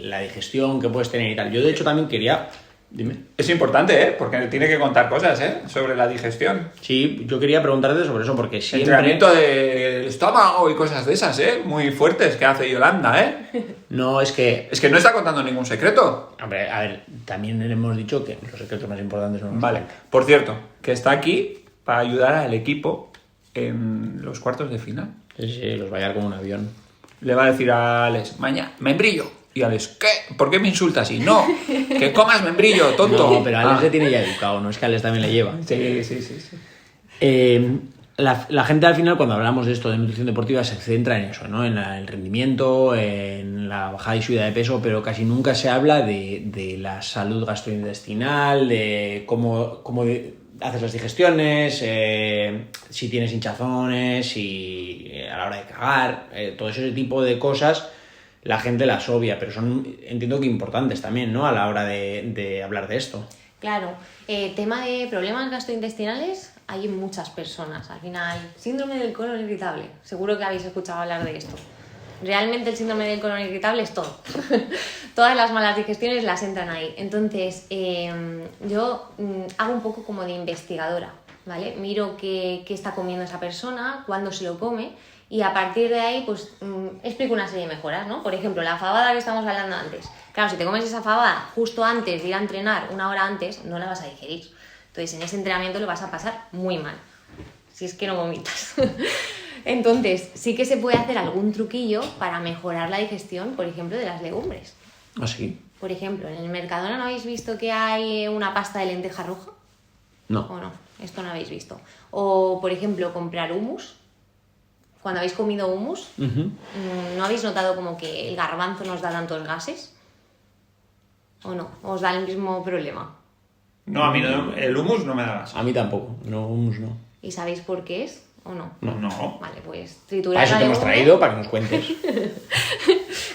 La digestión que puedes tener y tal. Yo, de hecho, también quería... Dime. Es importante, ¿eh? Porque tiene que contar cosas, ¿eh? Sobre la digestión. Sí, yo quería preguntarte sobre eso porque siempre... Entrenamiento del estómago y cosas de esas, ¿eh? Muy fuertes que hace Yolanda, ¿eh? No, es que... Es que no está contando ningún secreto. Hombre, a ver, también hemos dicho que los secretos más importantes son los... Vale, por cierto, que está aquí para ayudar al equipo en los cuartos de final. Sí, sí, los va a llevar como un avión. Le va a decir a Alex, mañana, membrillo. Y Alex, ¿qué? ¿Por qué me insultas así? No, que comas membrillo, tonto. No, pero Alex le tiene ya educado, ¿no? Es que Alex también le lleva. Sí, sí, sí, sí. La gente al final, cuando hablamos de esto, de nutrición deportiva, se centra en eso, ¿no? En el rendimiento, en la bajada y subida de peso, pero casi nunca se habla de la salud gastrointestinal, de cómo haces las digestiones, si tienes hinchazones, si a la hora de cagar, todo ese tipo de cosas la gente las obvia, pero son, entiendo que importantes también, ¿no? A la hora de hablar de esto. Claro, tema de problemas gastrointestinales hay en muchas personas. Al final, síndrome del colon irritable. Seguro que habéis escuchado hablar de esto. Realmente el síndrome del colon irritable es todo. Todas las malas digestiones las entran ahí. Entonces, yo hago un poco como de investigadora, ¿vale? Miro qué está comiendo esa persona, cuándo se lo come, y a partir de ahí, pues explico una serie de mejoras, ¿no? Por ejemplo, la fabada que estamos hablando antes. Claro, si te comes esa fabada justo antes de ir a entrenar, una hora antes, no la vas a digerir. Entonces, en ese entrenamiento lo vas a pasar muy mal, si es que no vomitas. Entonces, sí que se puede hacer algún truquillo para mejorar la digestión, por ejemplo, de las legumbres. ¿Ah, sí? Por ejemplo, en el Mercadona, ¿no habéis visto que hay una pasta de lenteja roja? No. ¿O no? Esto no habéis visto. O, por ejemplo, comprar hummus. Cuando habéis comido hummus, ¿no habéis notado como que el garbanzo nos da tantos gases? ¿O no? ¿Os da el mismo problema? No, a mí no, el hummus no me da gas. A mí tampoco, no, hummus no. ¿Y sabéis por qué es o no? No. Vale, pues Para triturar eso la te hemos legumbre. traído, para que nos cuentes.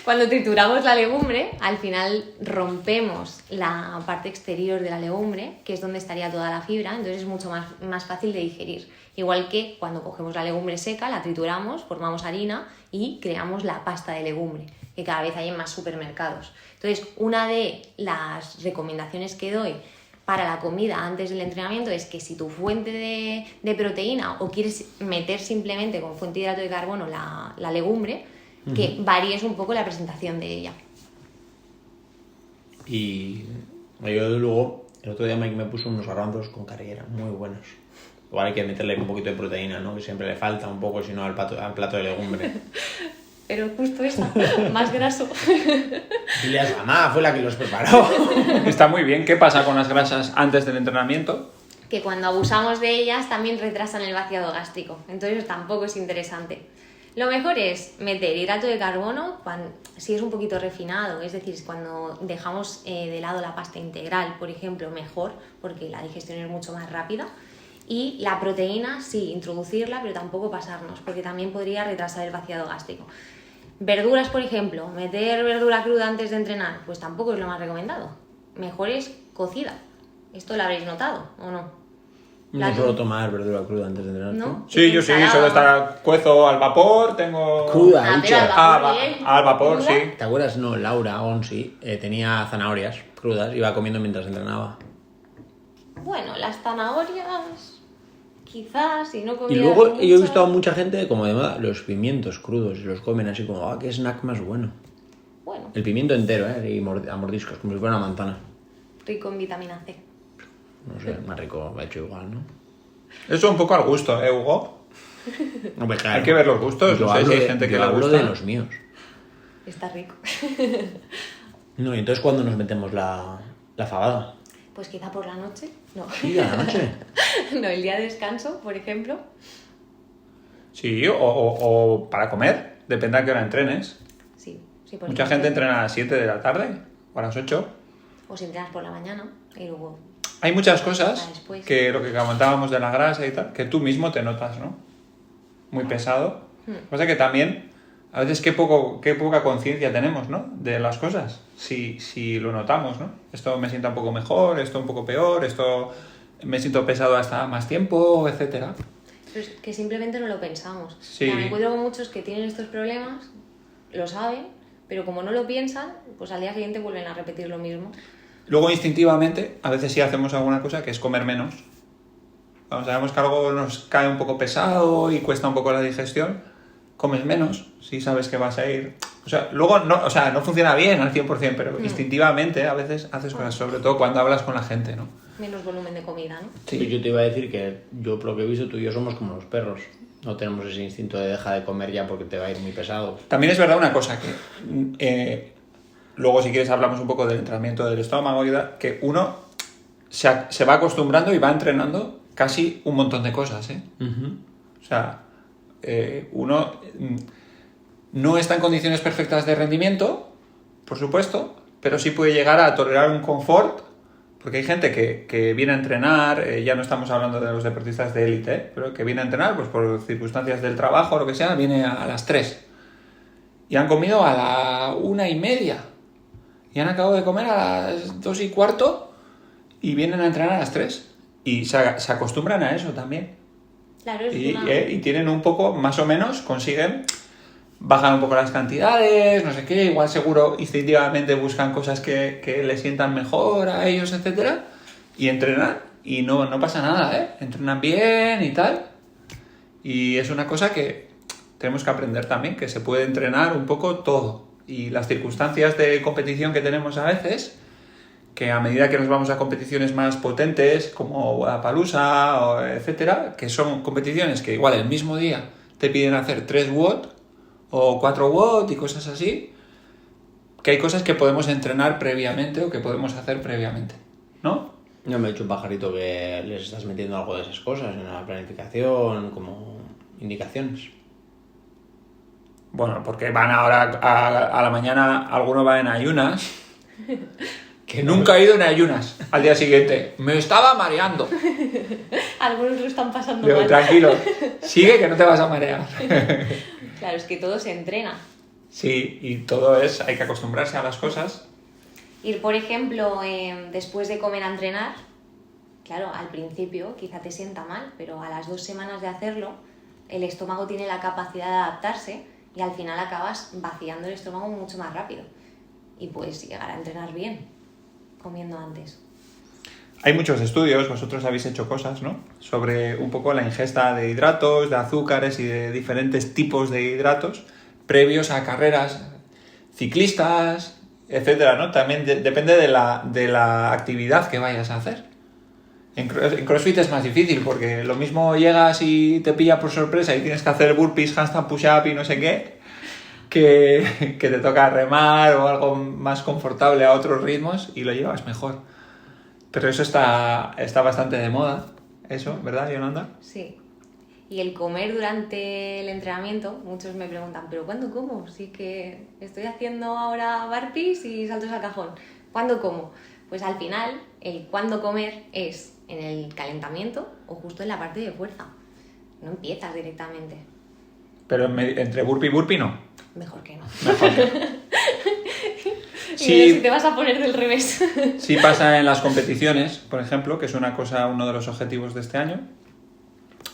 Cuando trituramos la legumbre, al final rompemos la parte exterior de la legumbre, que es donde estaría toda la fibra, entonces es mucho más fácil de digerir. Igual que cuando cogemos la legumbre seca, la trituramos, formamos harina y creamos la pasta de legumbre, que cada vez hay en más supermercados. Entonces, una de las recomendaciones que doy para la comida antes del entrenamiento es que si tu fuente de proteína o quieres meter simplemente con fuente de hidrato de carbono la legumbre, que varíes un poco la presentación de ella. Y yo luego, el otro día Mike me puso unos garbanzos con carrera, muy buenos. Igual hay que meterle un poquito de proteína, ¿no? Que siempre le falta un poco, si no, al plato de legumbre. Pero justo esa, más graso. Dile a su mamá, fue la que los preparó. Está muy bien. ¿Qué pasa con las grasas antes del entrenamiento? Que cuando abusamos de ellas también retrasan el vaciado gástrico. Entonces tampoco es interesante. Lo mejor es meter hidrato de carbono si es un poquito refinado, es decir, cuando dejamos de lado la pasta integral, por ejemplo, mejor, porque la digestión es mucho más rápida. Y la proteína, sí, introducirla, pero tampoco pasarnos, porque también podría retrasar el vaciado gástrico. Verduras, por ejemplo, meter verdura cruda antes de entrenar, pues tampoco es lo más recomendado. Mejor es cocida. Esto lo habréis notado, ¿o no? No suelo tomar verdura cruda antes de entrenar. ¿No? Sí, yo sí, solo está cuezo al vapor, tengo... Cruda, Ah, dicho. pero al vapor, ¿eh? Al vapor, ¿Cruda? sí. ¿Te acuerdas? No, Laura Onsi tenía zanahorias crudas, iba comiendo mientras entrenaba. Bueno, las zanahorias, quizás, si no Y comieras luego mucho. yo he visto a mucha gente como de moda, los pimientos crudos, y los comen así como, qué snack más bueno. Bueno, El pimiento entero, y a mordiscos, como si fuera una manzana. rico en vitamina C. No sé, más rico, hecho igual, ¿no? Eso un poco al gusto, ¿eh, Hugo? Hombre, claro. Hay que ver los gustos, Yo no sé si hablo hay de- gente que yo le hablo gusta. de los míos. Está rico. No, y entonces ¿cuándo nos metemos la fabada? Pues quizá por la noche. No. Sí, a la noche. No, el día de descanso, por ejemplo. Sí, o para comer, depende a qué hora entrenes. Sí, sí, por Mucha ejemplo. gente entrena a las 7 de la tarde o a las 8. O si entrenas por la mañana y luego... Hay muchas cosas Para después. que lo que comentábamos de la grasa y tal, que tú mismo te notas, ¿no? Muy pesado. Cosa que también, a veces qué poca conciencia tenemos, ¿no? De las cosas, si lo notamos, ¿no? Esto me sienta un poco mejor, esto un poco peor, esto me siento pesado hasta más tiempo, etcétera. Pero es que simplemente no lo pensamos. Sí. O sea, me encuentro con muchos que tienen estos problemas, lo saben, pero como no lo piensan, pues al día siguiente vuelven a repetir lo mismo. Luego, instintivamente, a veces sí hacemos alguna cosa que es comer menos. Cuando sabemos que algo nos cae un poco pesado y cuesta un poco la digestión, comes menos, si sabes que vas a ir... O sea, luego no funciona bien al 100%, pero instintivamente a veces haces cosas, sobre todo cuando hablas con la gente, ¿no? Menos volumen de comida, ¿no? Sí. Yo te iba a decir que yo, por lo que he visto, tú y yo somos como los perros. No tenemos ese instinto de deja de comer ya porque te va a ir muy pesado. También es verdad una cosa que... luego, si quieres, hablamos un poco del entrenamiento del estómago y tal, que uno se va acostumbrando y va entrenando casi un montón de cosas, ¿eh? O sea, uno no está en condiciones perfectas de rendimiento, por supuesto, pero sí puede llegar a tolerar un confort, porque hay gente que viene a entrenar, ya no estamos hablando de los deportistas de élite, pero que viene a entrenar pues por circunstancias del trabajo o lo que sea, viene a las 3 y han comido a la 1:30 y han acabado de comer a las 2:15 y vienen a entrenar a las 3 y se acostumbran a eso también. Claro, es Y tienen un poco, más o menos, consiguen bajar un poco las cantidades, no sé qué, igual seguro instintivamente buscan cosas que les sientan mejor a ellos, etcétera, y entrenan y no pasa nada, ¿eh? Entrenan bien y tal. Y es una cosa que tenemos que aprender también, que se puede entrenar un poco todo. Y las circunstancias de competición que tenemos a veces, que a medida que nos vamos a competiciones más potentes, como Wodapalooza, o etcétera, que son competiciones que igual el mismo día te piden hacer 3 WOD o 4 WOD y cosas así, que hay cosas que podemos entrenar previamente o que podemos hacer previamente, ¿no? No me ha dicho un pajarito que les estás metiendo algo de esas cosas en la planificación, como indicaciones. Bueno, porque van ahora a la mañana, algunos van en ayunas, que nunca he ido en ayunas al día siguiente. Me estaba mareando. Algunos lo están pasando Digo, mal. tranquilo, sigue que no te vas a marear. Claro, es que todo se entrena. Sí, y todo hay que acostumbrarse a las cosas. Ir, por ejemplo, después de comer a entrenar, claro, al principio quizá te sienta mal, pero a las 2 semanas de hacerlo, el estómago tiene la capacidad de adaptarse y al final acabas vaciando el estómago mucho más rápido. Y puedes llegar a entrenar bien comiendo antes. Hay muchos estudios, vosotros habéis hecho cosas, ¿no? Sobre un poco la ingesta de hidratos, de azúcares y de diferentes tipos de hidratos previos a carreras ciclistas, etcétera, ¿no? También depende de la actividad que vayas a hacer. En CrossFit es más difícil porque lo mismo llegas y te pilla por sorpresa y tienes que hacer burpees, handstand push-up y no sé qué, que te toca remar o algo más confortable a otros ritmos y lo llevas mejor. Pero eso está bastante de moda, eso, ¿verdad, Yolanda? Sí. Y el comer durante el entrenamiento, muchos me preguntan, ¿pero cuándo como? Si es que estoy haciendo ahora burpees y saltos al cajón. ¿Cuándo como? Pues al final, el cuándo comer es en el calentamiento o justo en la parte de fuerza. No empiezas directamente. Pero entre burpee y burpee no. Mejor que no. Mejor que no. Y Sí. si te vas a poner del revés. Sí pasa en las competiciones, por ejemplo, que es uno de los objetivos de este año,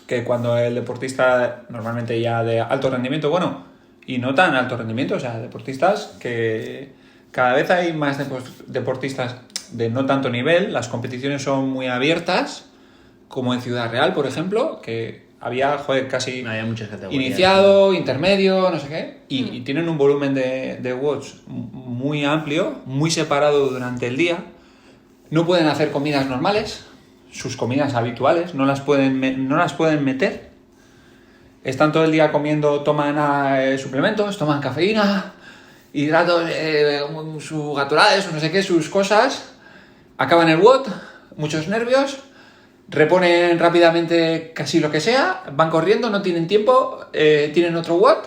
que cuando el deportista, normalmente ya de alto rendimiento, bueno, y no tan alto rendimiento, o sea, deportistas que cada vez hay más deportistas de no tanto nivel, las competiciones son muy abiertas, como en Ciudad Real, por ejemplo, que había, casi Había muchas categorías. iniciado, intermedio, no sé qué, y tienen un volumen de watts muy amplio, muy separado durante el día. No pueden hacer comidas normales, sus comidas habituales, no las pueden meter. Están todo el día comiendo, toman suplementos, toman cafeína, hidratos, sus gatorades, no sé qué, sus cosas. Acaban el WOD, muchos nervios, reponen rápidamente casi lo que sea, van corriendo, no tienen tiempo, tienen otro WOD,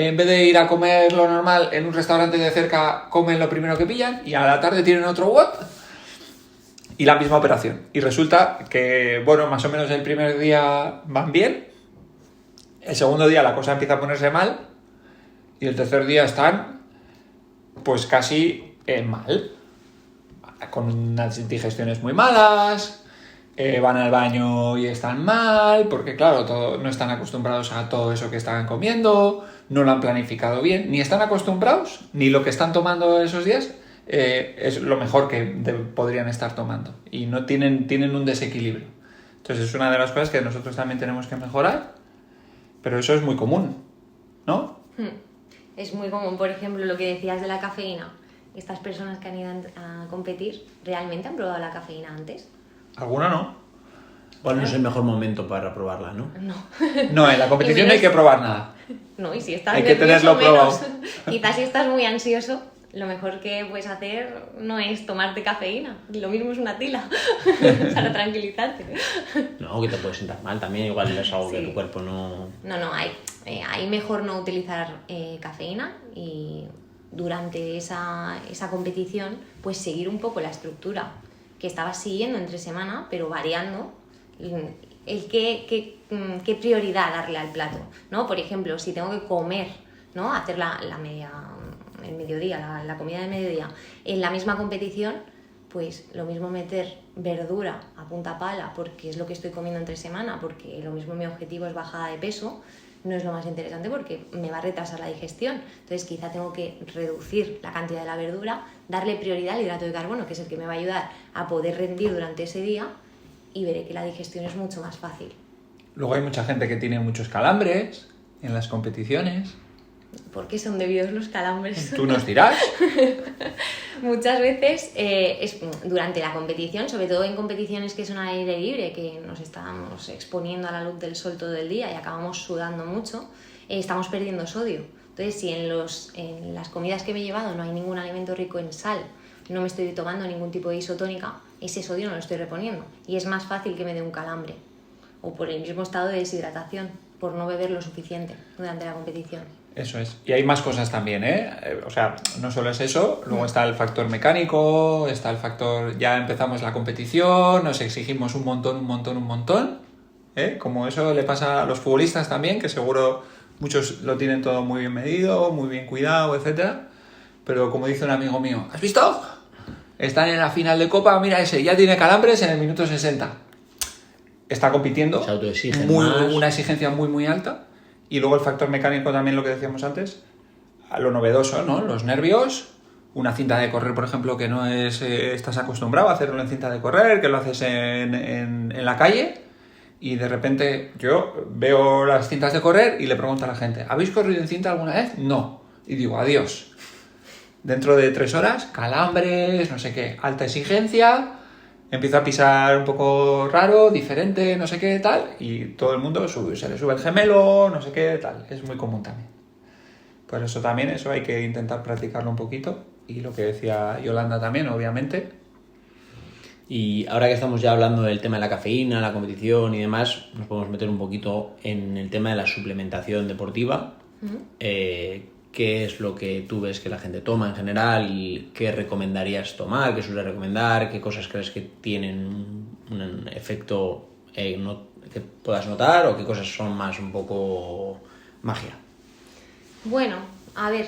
en vez de ir a comer lo normal en un restaurante de cerca, comen lo primero que pillan y a la tarde tienen otro what y la misma operación. Y resulta que, bueno, más o menos el primer día van bien, el segundo día la cosa empieza a ponerse mal y el tercer día están pues casi mal, con unas digestiones muy malas, van al baño y están mal, porque claro, no están acostumbrados a todo eso que estaban comiendo, no lo han planificado bien, ni están acostumbrados, ni lo que están tomando esos días es lo mejor que podrían estar tomando, y no tienen un desequilibrio. Entonces es una de las cosas que nosotros también tenemos que mejorar, pero eso es muy común, ¿no? Es muy común, por ejemplo, lo que decías de la cafeína. Estas personas que han ido a competir, ¿realmente han probado la cafeína antes? Alguna no. ¿Cuál no es el mejor momento para probarla, no? No. No, en la competición no hay que probar nada. No, y si estás Hay que nervioso, tenerlo probado. menos. Quizás si estás muy ansioso, lo mejor que puedes hacer no es tomarte cafeína. Lo mismo es una tila para tranquilizarte. No, que te puede sentar mal también, igual es algo que Sí. tu cuerpo no... No, hay mejor no utilizar cafeína y durante esa competición pues seguir un poco la estructura que estabas siguiendo entre semana, pero variando el qué prioridad darle al plato, ¿no? Por ejemplo, si tengo que comer, ¿no? Hacer el mediodía, la comida de mediodía en la misma competición, pues lo mismo meter verdura a punta pala porque es lo que estoy comiendo entre semana, porque lo mismo mi objetivo es bajada de peso, no es lo más interesante porque me va a retrasar la digestión. Entonces quizá tengo que reducir la cantidad de la verdura, darle prioridad al hidrato de carbono, que es el que me va a ayudar a poder rendir durante ese día, y veré que la digestión es mucho más fácil. Luego hay mucha gente que tiene muchos calambres en las competiciones. ¿Por qué son debidos los calambres? Tú nos dirás. Muchas veces es durante la competición, sobre todo en competiciones que son al aire libre, que nos estamos exponiendo a la luz del sol todo el día y acabamos sudando mucho, estamos perdiendo sodio. Entonces, si en las comidas que me he llevado no hay ningún alimento rico en sal, no me estoy tomando ningún tipo de isotónica, ese sodio no lo estoy reponiendo y es más fácil que me dé un calambre, o por el mismo estado de deshidratación, por no beber lo suficiente durante la competición. Eso es. Y hay más cosas también, ¿eh? O sea, no solo es eso, luego está el factor mecánico, está el factor, ya empezamos la competición, nos exigimos un montón, ¿eh? Como eso le pasa a los futbolistas también, que seguro muchos lo tienen todo muy bien medido, muy bien cuidado, etcétera. Pero como dice un amigo mío, ¿has visto? Están en la final de Copa, mira ese, ya tiene calambres en el minuto 60. Está compitiendo, Se autoexigen más. una exigencia muy alta. Y luego el factor mecánico también, lo que decíamos antes, a lo novedoso, ¿no? Los nervios, una cinta de correr, por ejemplo, que no estás acostumbrado a hacerlo en cinta de correr, que lo haces en la calle, y de repente yo veo las cintas de correr y le pregunto a la gente, ¿habéis corrido en cinta alguna vez? No. Y digo, adiós. Dentro de 3 horas, calambres, no sé qué, alta exigencia, empiezo a pisar un poco raro, diferente, no sé qué, tal, y todo el mundo se le sube el gemelo, no sé qué, tal. Es muy común también. Por eso también, eso hay que intentar practicarlo un poquito. Y lo que decía Yolanda también, obviamente. Y ahora que estamos ya hablando del tema de la cafeína, la competición y demás, nos podemos meter un poquito en el tema de la suplementación deportiva. ¿Qué es lo que tú ves que la gente toma en general y qué recomendarías tomar, qué suele recomendar, qué cosas crees que tienen un efecto que puedas notar o qué cosas son más un poco magia? Bueno, a ver,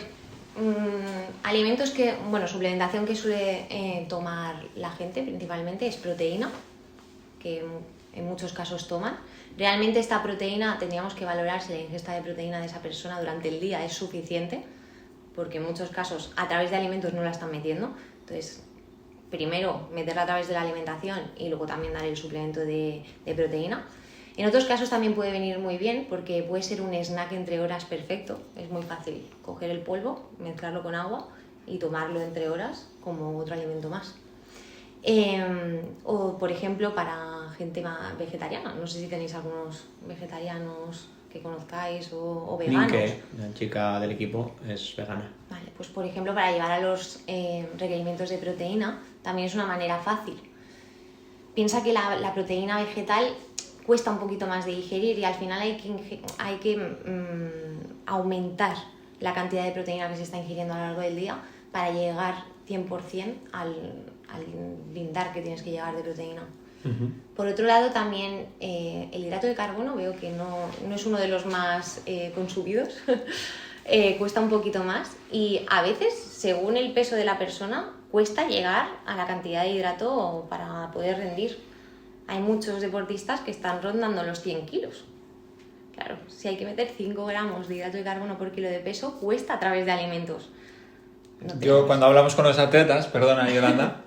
alimentos suplementación que suele tomar la gente principalmente es proteína, que en muchos casos toman. Realmente esta proteína tendríamos que valorar si la ingesta de proteína de esa persona durante el día es suficiente, porque en muchos casos a través de alimentos no la están metiendo. Entonces, primero meterla a través de la alimentación y luego también dar el suplemento de proteína. En otros casos también puede venir muy bien porque puede ser un snack entre horas perfecto. Es muy fácil coger el polvo, mezclarlo con agua y tomarlo entre horas como otro alimento más. O por ejemplo para gente más vegetariana, no sé si tenéis algunos vegetarianos que conozcáis o veganos. Ninke, la chica del equipo, es vegana. Vale, pues por ejemplo para llevar a los requerimientos de proteína también es una manera fácil. Piensa que la proteína vegetal cuesta un poquito más de digerir y al final hay que aumentar la cantidad de proteína que se está ingiriendo a lo largo del día para llegar 100% al lindar que tienes que llegar de proteína. Por otro lado, también el hidrato de carbono veo que no es uno de los más consumidos, cuesta un poquito más y a veces, según el peso de la persona, cuesta llegar a la cantidad de hidrato para poder rendir. Hay muchos deportistas que están rondando los 100 kilos. Claro, si hay que meter 5 gramos de hidrato de carbono por kilo de peso, cuesta a través de alimentos. Yo cuando hablamos con los atletas, perdona Yolanda,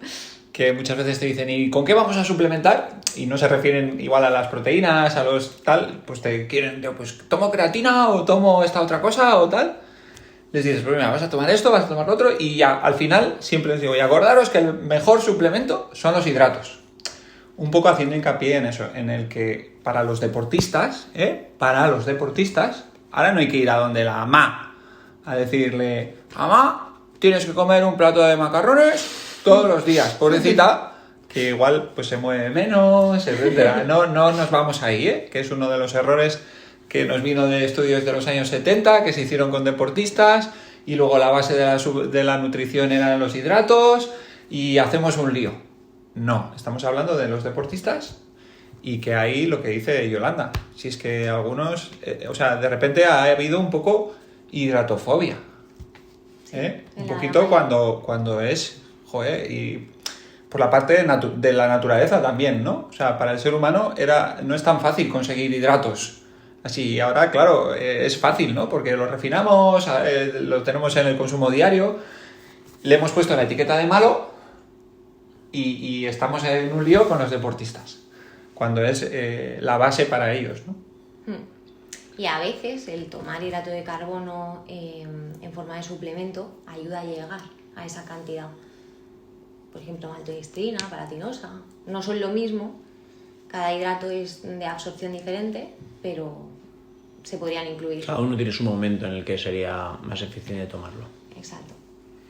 que muchas veces te dicen, ¿y con qué vamos a suplementar? Y no se refieren igual a las proteínas, a los tal, pues te quieren, pues tomo creatina o tomo esta otra cosa o tal. Les dices, pues mira, vas a tomar esto, vas a tomar lo otro, y ya al final siempre les digo, y acordaros que el mejor suplemento son los hidratos. Un poco haciendo hincapié en eso, en el que para los deportistas, ahora no hay que ir a donde la mamá a decirle, mamá, tienes que comer un plato de macarrones todos los días, pobrecita, que igual pues se mueve menos, etcétera. No nos vamos ahí, que es uno de los errores que nos vino de estudios de los años 70, que se hicieron con deportistas, y luego la base de la nutrición eran los hidratos, y hacemos un lío. No, estamos hablando de los deportistas, y que ahí lo que dice Yolanda, si es que algunos, de repente ha habido un poco hidratofobia, un poquito cuando es, y por la parte de la naturaleza también, ¿no? O sea, para el ser humano no es tan fácil conseguir hidratos. Así, ahora, claro, es fácil, ¿no? Porque lo refinamos, lo tenemos en el consumo diario, le hemos puesto la etiqueta de malo y estamos en un lío con los deportistas, cuando es la base para ellos, ¿no? Y a veces el tomar hidrato de carbono en forma de suplemento ayuda a llegar a esa cantidad. Por ejemplo, maltodextrina, paratinosa, no son lo mismo, cada hidrato es de absorción diferente, pero se podrían incluir. Cada uno tiene su momento en el que sería más eficiente tomarlo. Exacto.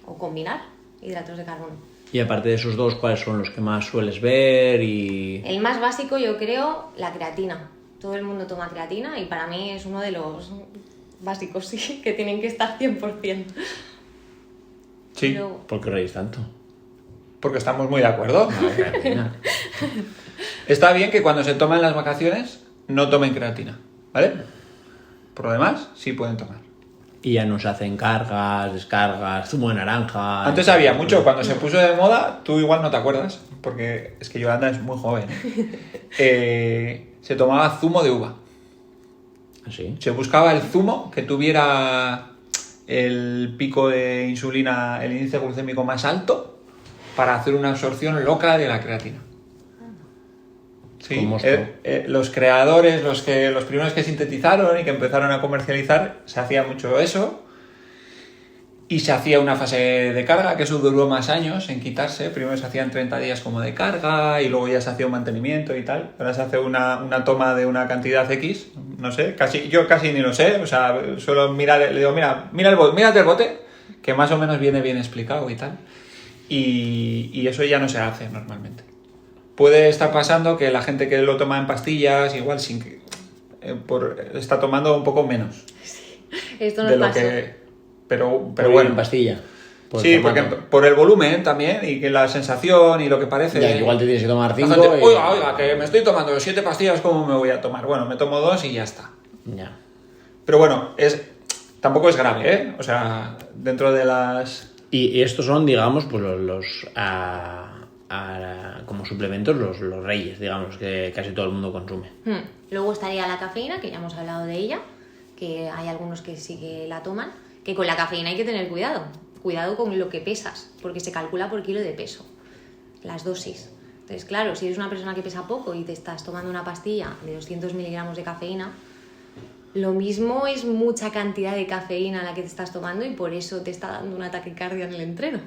O combinar hidratos de carbono. Y aparte de esos dos, ¿cuáles son los que más sueles ver? El más básico, yo creo, la creatina. Todo el mundo toma creatina y para mí es uno de los básicos, sí, que tienen que estar 100%. Sí. Pero... ¿Por qué reís tanto? Porque estamos muy de acuerdo. Está bien que cuando se toman las vacaciones no tomen creatina, ¿vale? Por lo demás, sí pueden tomar. Y ya nos hacen cargas, descargas, zumo de naranja... Antes había mucho, cuando se puso de moda, tú igual no te acuerdas, porque es que Yolanda es muy joven. Se tomaba zumo de uva. ¿Sí? Se buscaba el zumo que tuviera el pico de insulina, el índice glucémico más alto, para hacer una absorción loca de la creatina. Sí, los creadores, los primeros que sintetizaron y que empezaron a comercializar, se hacía mucho eso. Y se hacía una fase de carga, que eso duró más años en quitarse. Primero se hacían 30 días como de carga y luego ya se hacía un mantenimiento y tal. Ahora se hace una toma de una cantidad X, no sé, yo casi ni lo sé. O sea, suelo mirar, le digo, mírate el bote, que más o menos viene bien explicado y tal. Y eso ya no se hace normalmente. Puede estar pasando que la gente que lo toma en pastillas, igual está tomando un poco menos. Sí, esto nos de lo pasó. Pero bueno, en pastilla. Sí, porque por el volumen también y que la sensación y lo que parece. Ya, igual te tienes que tomar 5. La gente, oiga, que me estoy tomando 7 pastillas, ¿cómo me voy a tomar? Bueno, me tomo 2 y ya está. Ya. Pero bueno, tampoco es grave, ¿eh? O sea, dentro de las... Y estos son, digamos, pues como suplementos los reyes, digamos, que casi todo el mundo consume. Luego estaría la cafeína, que ya hemos hablado de ella, que hay algunos que sí que la toman, que con la cafeína hay que tener cuidado con lo que pesas, porque se calcula por kilo de peso, las dosis. Entonces, claro, si eres una persona que pesa poco y te estás tomando una pastilla de 200 miligramos de cafeína, lo mismo es mucha cantidad de cafeína la que te estás tomando y por eso te está dando un ataque cardíaco en el entreno.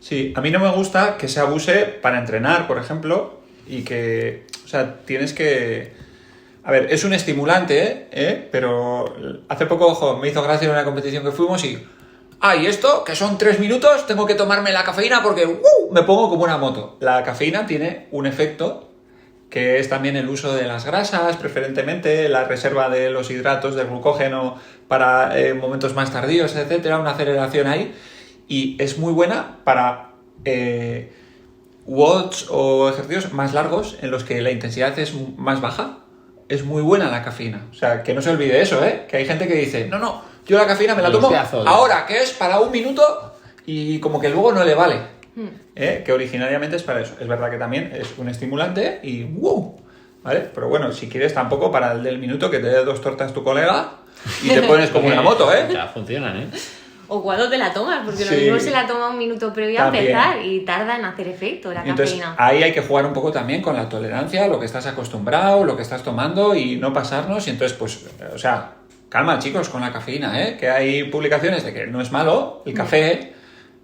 Sí, a mí no me gusta que se abuse para entrenar, por ejemplo, y que, o sea, tienes que... A ver, es un estimulante, pero hace poco me hizo gracia en una competición que fuimos y... y esto, que son 3 minutos, tengo que tomarme la cafeína porque me pongo como una moto. La cafeína tiene un efecto que es también el uso de las grasas, preferentemente, la reserva de los hidratos, del glucógeno para momentos más tardíos, etcétera, una aceleración ahí. Y es muy buena para watts o ejercicios más largos en los que la intensidad es más baja. Es muy buena la cafeína. O sea, que no se olvide eso, que hay gente que dice, no, yo la cafeína me la tomo ahora, que es para 1 minuto y como que luego no le vale. Que originariamente es para eso. Es verdad que también es un estimulante y ¡wow! ¿Vale? Pero bueno, si quieres tampoco para el del minuto que te dé 2 tortas tu colega y te pones como una moto, O sea, funcionan, O cuando te la tomas, porque Sí. lo mismo se la toma 1 minuto previo a También. empezar y tarda en hacer efecto la Entonces, cafeína. ahí hay que jugar un poco también con la tolerancia, lo que estás acostumbrado, lo que estás tomando y no pasarnos. Y entonces, pues, o sea, calma, chicos, con la cafeína, que hay publicaciones de que no es malo el café,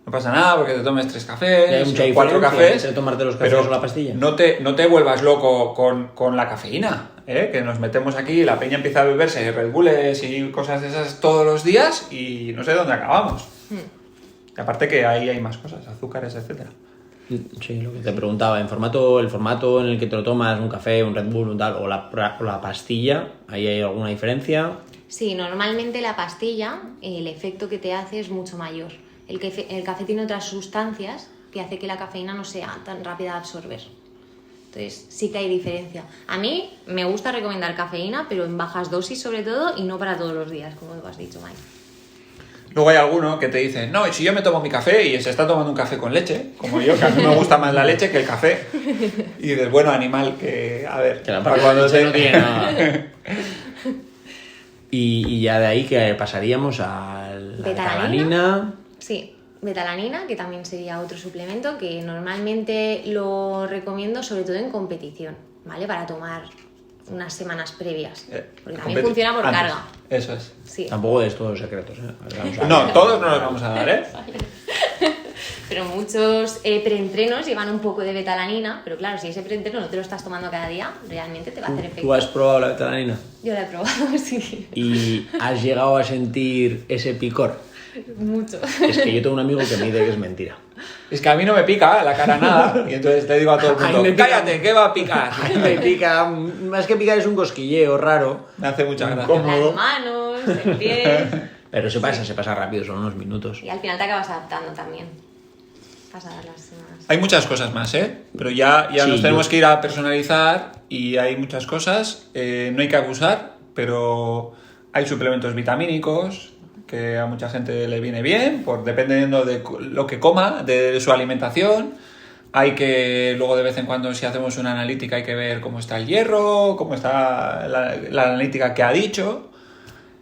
no pasa nada porque te tomes 3 cafés, hay mucha 4 diferencia cafés, entre tomarte los cafés pero o la pastilla. no te vuelvas loco con la cafeína, que nos metemos aquí, la peña empieza a beberse Red Bulls y cosas de esas todos los días y no sé dónde acabamos. Y aparte que ahí hay más cosas, azúcares, etcétera. Sí, lo que te preguntaba, el formato en el que te lo tomas, un café, un Red Bull, un tal, o la pastilla, ¿ahí hay alguna diferencia? Sí, normalmente la pastilla, el efecto que te hace es mucho mayor. El café tiene otras sustancias que hace que la cafeína no sea tan rápida de absorber. Entonces sí que hay diferencia. A mí me gusta recomendar cafeína, pero en bajas dosis sobre todo y no para todos los días, como tú has dicho, Mike. Luego hay alguno que te dice, no, si yo me tomo mi café y se está tomando un café con leche, como yo, que a mí me gusta más la leche que el café. Y dices, bueno, animal, que a ver, Que la para parte de cuando leche te... no tiene nada. Y ya de ahí que pasaríamos a la betalanina. Sí, betalanina, que también sería otro suplemento que normalmente lo recomiendo sobre todo en competición, ¿vale? Para tomar unas semanas previas. Porque también funciona por antes. carga. Eso es. Sí. Tampoco des todos los secretos, Vamos a- No, todos no los vamos a dar, Pero muchos preentrenos llevan un poco de betalanina, pero claro, si ese preentreno no te lo estás tomando cada día, realmente te va a hacer efecto. ¿Tú has probado la betalanina? Yo la he probado, sí. ¿Y has llegado a sentir ese picor? Mucho. Es que yo tengo un amigo que me dice que es mentira. Es que a mí no me pica la cara nada. Y entonces le digo a todo el Ay, mundo, me pica. cállate, ¿qué va a picar? Me pica, más que picar es un cosquilleo raro. Me hace mucha gracia. Incómodo. Las manos, el pie. Pero se pasa rápido, son unos minutos. Y al final te acabas adaptando también. Pasadas las semanas. Hay muchas cosas más, pero ya Sí, nos tenemos que ir a personalizar y hay muchas cosas. No hay que abusar, pero hay suplementos vitamínicos que a mucha gente le viene bien, dependiendo de lo que coma, de su alimentación. Hay que, luego de vez en cuando, si hacemos una analítica, hay que ver cómo está el hierro, cómo está la analítica que ha dicho.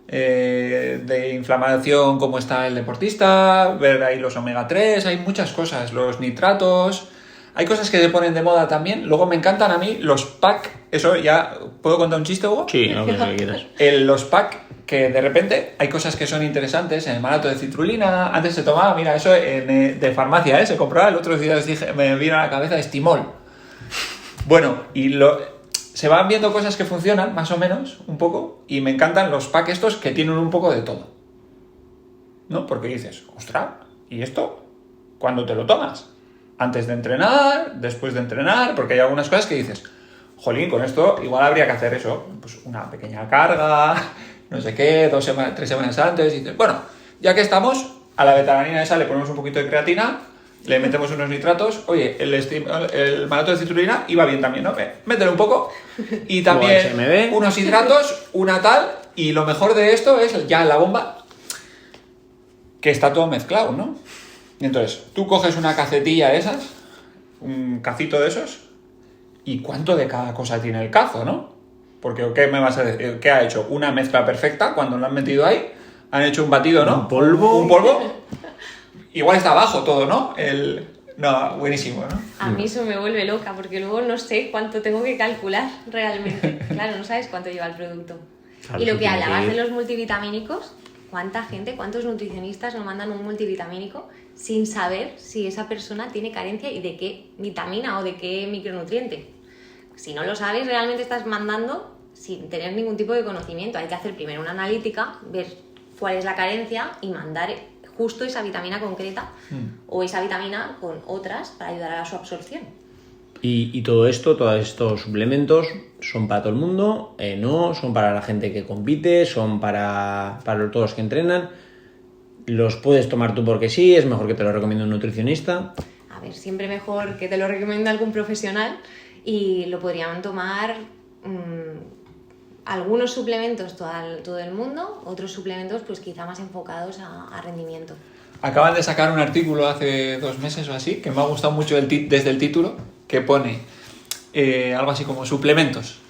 De inflamación, cómo está el deportista, ver ahí los omega 3, hay muchas cosas, los nitratos, hay cosas que se ponen de moda también. Luego me encantan a mí los pack, eso ya, ¿puedo contar un chiste, Hugo? Sí, lo que quieras. Los pack, que de repente hay cosas que son interesantes, en el malato de citrulina, antes se tomaba, mira, eso de farmacia, se compraba, el otro día me vino a la cabeza Estimol. Bueno, y se van viendo cosas que funcionan, más o menos, un poco, y me encantan los packs estos que tienen un poco de todo. ¿No? Porque dices, ostras, ¿y esto? ¿Cuándo te lo tomas? ¿Antes de entrenar? ¿Después de entrenar? Porque hay algunas cosas que dices, jolín, con esto igual habría que hacer eso, pues una pequeña carga, no sé qué, 2 semanas, 3 semanas antes, y dices, bueno, ya que estamos, a la betalanina esa le ponemos un poquito de creatina, le metemos unos nitratos, oye, el malato de citrulina iba bien también, ¿no? Métele un poco. Y también HMB. unos hidratos, una tal, y lo mejor de esto es ya la bomba, que está todo mezclado, ¿no? Y entonces, tú coges una cacetilla de esas, un cacito de esos, ¿y cuánto de cada cosa tiene el cazo, no? Porque, ¿qué me vas a decir? ¿Qué ha hecho? ¿Una mezcla perfecta cuando lo han metido ahí? ¿Han hecho un batido, no? ¿Un polvo? ¿Un polvo? Igual está abajo todo, ¿no? No, buenísimo, ¿no? A mí eso me vuelve loca porque luego no sé cuánto tengo que calcular realmente. Claro, no sabes cuánto lleva el producto. Claro, y lo sí, que tiene hablabas que de ir. los multivitamínicos, ¿cuánta gente, cuántos nutricionistas nos mandan un multivitamínico sin saber si esa persona tiene carencia y de qué vitamina o de qué micronutriente? Si no lo sabes, realmente estás mandando sin tener ningún tipo de conocimiento. Hay que hacer primero una analítica, ver cuál es la carencia y mandar justo esa vitamina concreta o esa vitamina con otras para ayudar a su absorción. Y todo esto, todos estos suplementos, ¿son para todo el mundo? No, son para la gente que compite, son para todos los que entrenan. ¿Los puedes tomar tú porque sí? ¿Es mejor que te lo recomiende un nutricionista? A ver, siempre mejor que te lo recomiende algún profesional y lo podrían tomar algunos suplementos todo el mundo, otros suplementos pues quizá más enfocados a rendimiento. Acaban de sacar un artículo hace 2 meses o así, que me ha gustado mucho desde el título, que pone algo así como suplementos.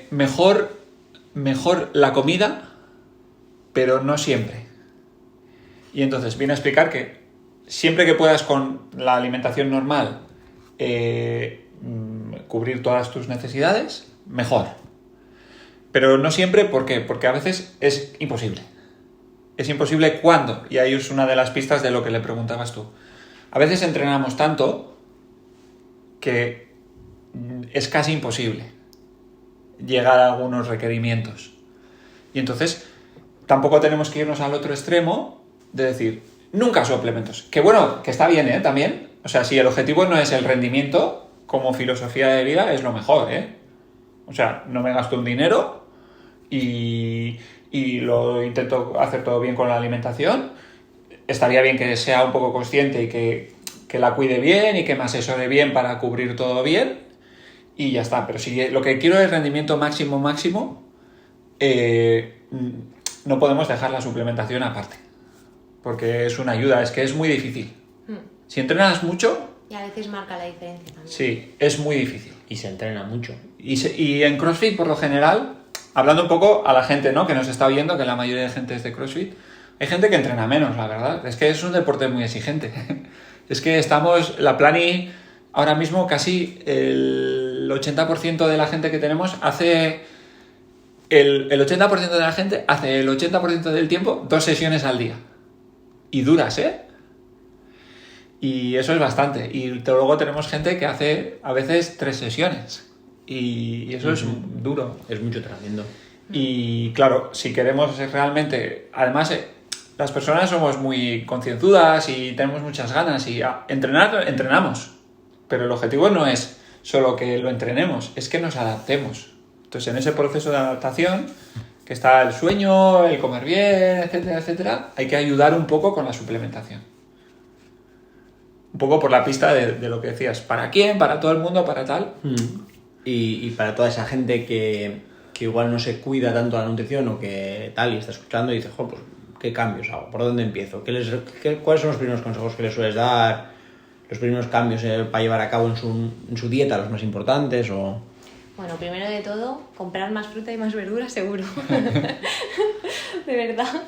Mejor la comida, pero no siempre. Y entonces viene a explicar que siempre que puedas con la alimentación normal cubrir todas tus necesidades, mejor. Pero no siempre, ¿por qué? Porque a veces es imposible. Es imposible cuándo, y ahí es una de las pistas de lo que le preguntabas tú. A veces entrenamos tanto que es casi imposible llegar a algunos requerimientos. Y entonces tampoco tenemos que irnos al otro extremo de decir, nunca suplementos. Que bueno, que está bien, también. O sea, si el objetivo no es el rendimiento, como filosofía de vida es lo mejor, O sea, no me gasto un dinero y lo intento hacer todo bien con la alimentación. Estaría bien que sea un poco consciente y que la cuide bien y que me asesore bien para cubrir todo bien y ya está. Pero si lo que quiero es rendimiento máximo, no podemos dejar la suplementación aparte, porque es una ayuda, es que es muy difícil. Si entrenas mucho... Y a veces marca la diferencia también. Sí, es muy difícil. Y se entrena mucho. Y en CrossFit, por lo general, hablando un poco a la gente, ¿no?, que nos está viendo, que la mayoría de gente es de CrossFit, hay gente que entrena menos, la verdad. Es que es un deporte muy exigente. Es que la Plani, ahora mismo casi el 80% de la gente que tenemos hace... El 80% de la gente hace el 80% del tiempo 2 sesiones al día. Y duras, Y eso es bastante. Y luego tenemos gente que hace a veces 3 sesiones. Y eso es duro. Es mucho entrenamiento. Y claro, si queremos realmente... Además, las personas somos muy concienzudas y tenemos muchas ganas. Y entrenamos. Pero el objetivo no es solo que lo entrenemos, es que nos adaptemos. Entonces, en ese proceso de adaptación, que está el sueño, el comer bien, etcétera, etcétera, hay que ayudar un poco con la suplementación. Un poco por la pista de lo que decías. ¿Para quién? ¿Para todo el mundo? ¿Para tal? Y para toda esa gente que igual no se cuida tanto la nutrición o que tal, y está escuchando y dice, pues, ¿qué cambios hago? ¿Por dónde empiezo? ¿Cuáles son los primeros consejos que les sueles dar? ¿Los primeros cambios para llevar a cabo en su dieta, los más importantes? Bueno, primero de todo, comprar más fruta y más verdura, seguro. De verdad.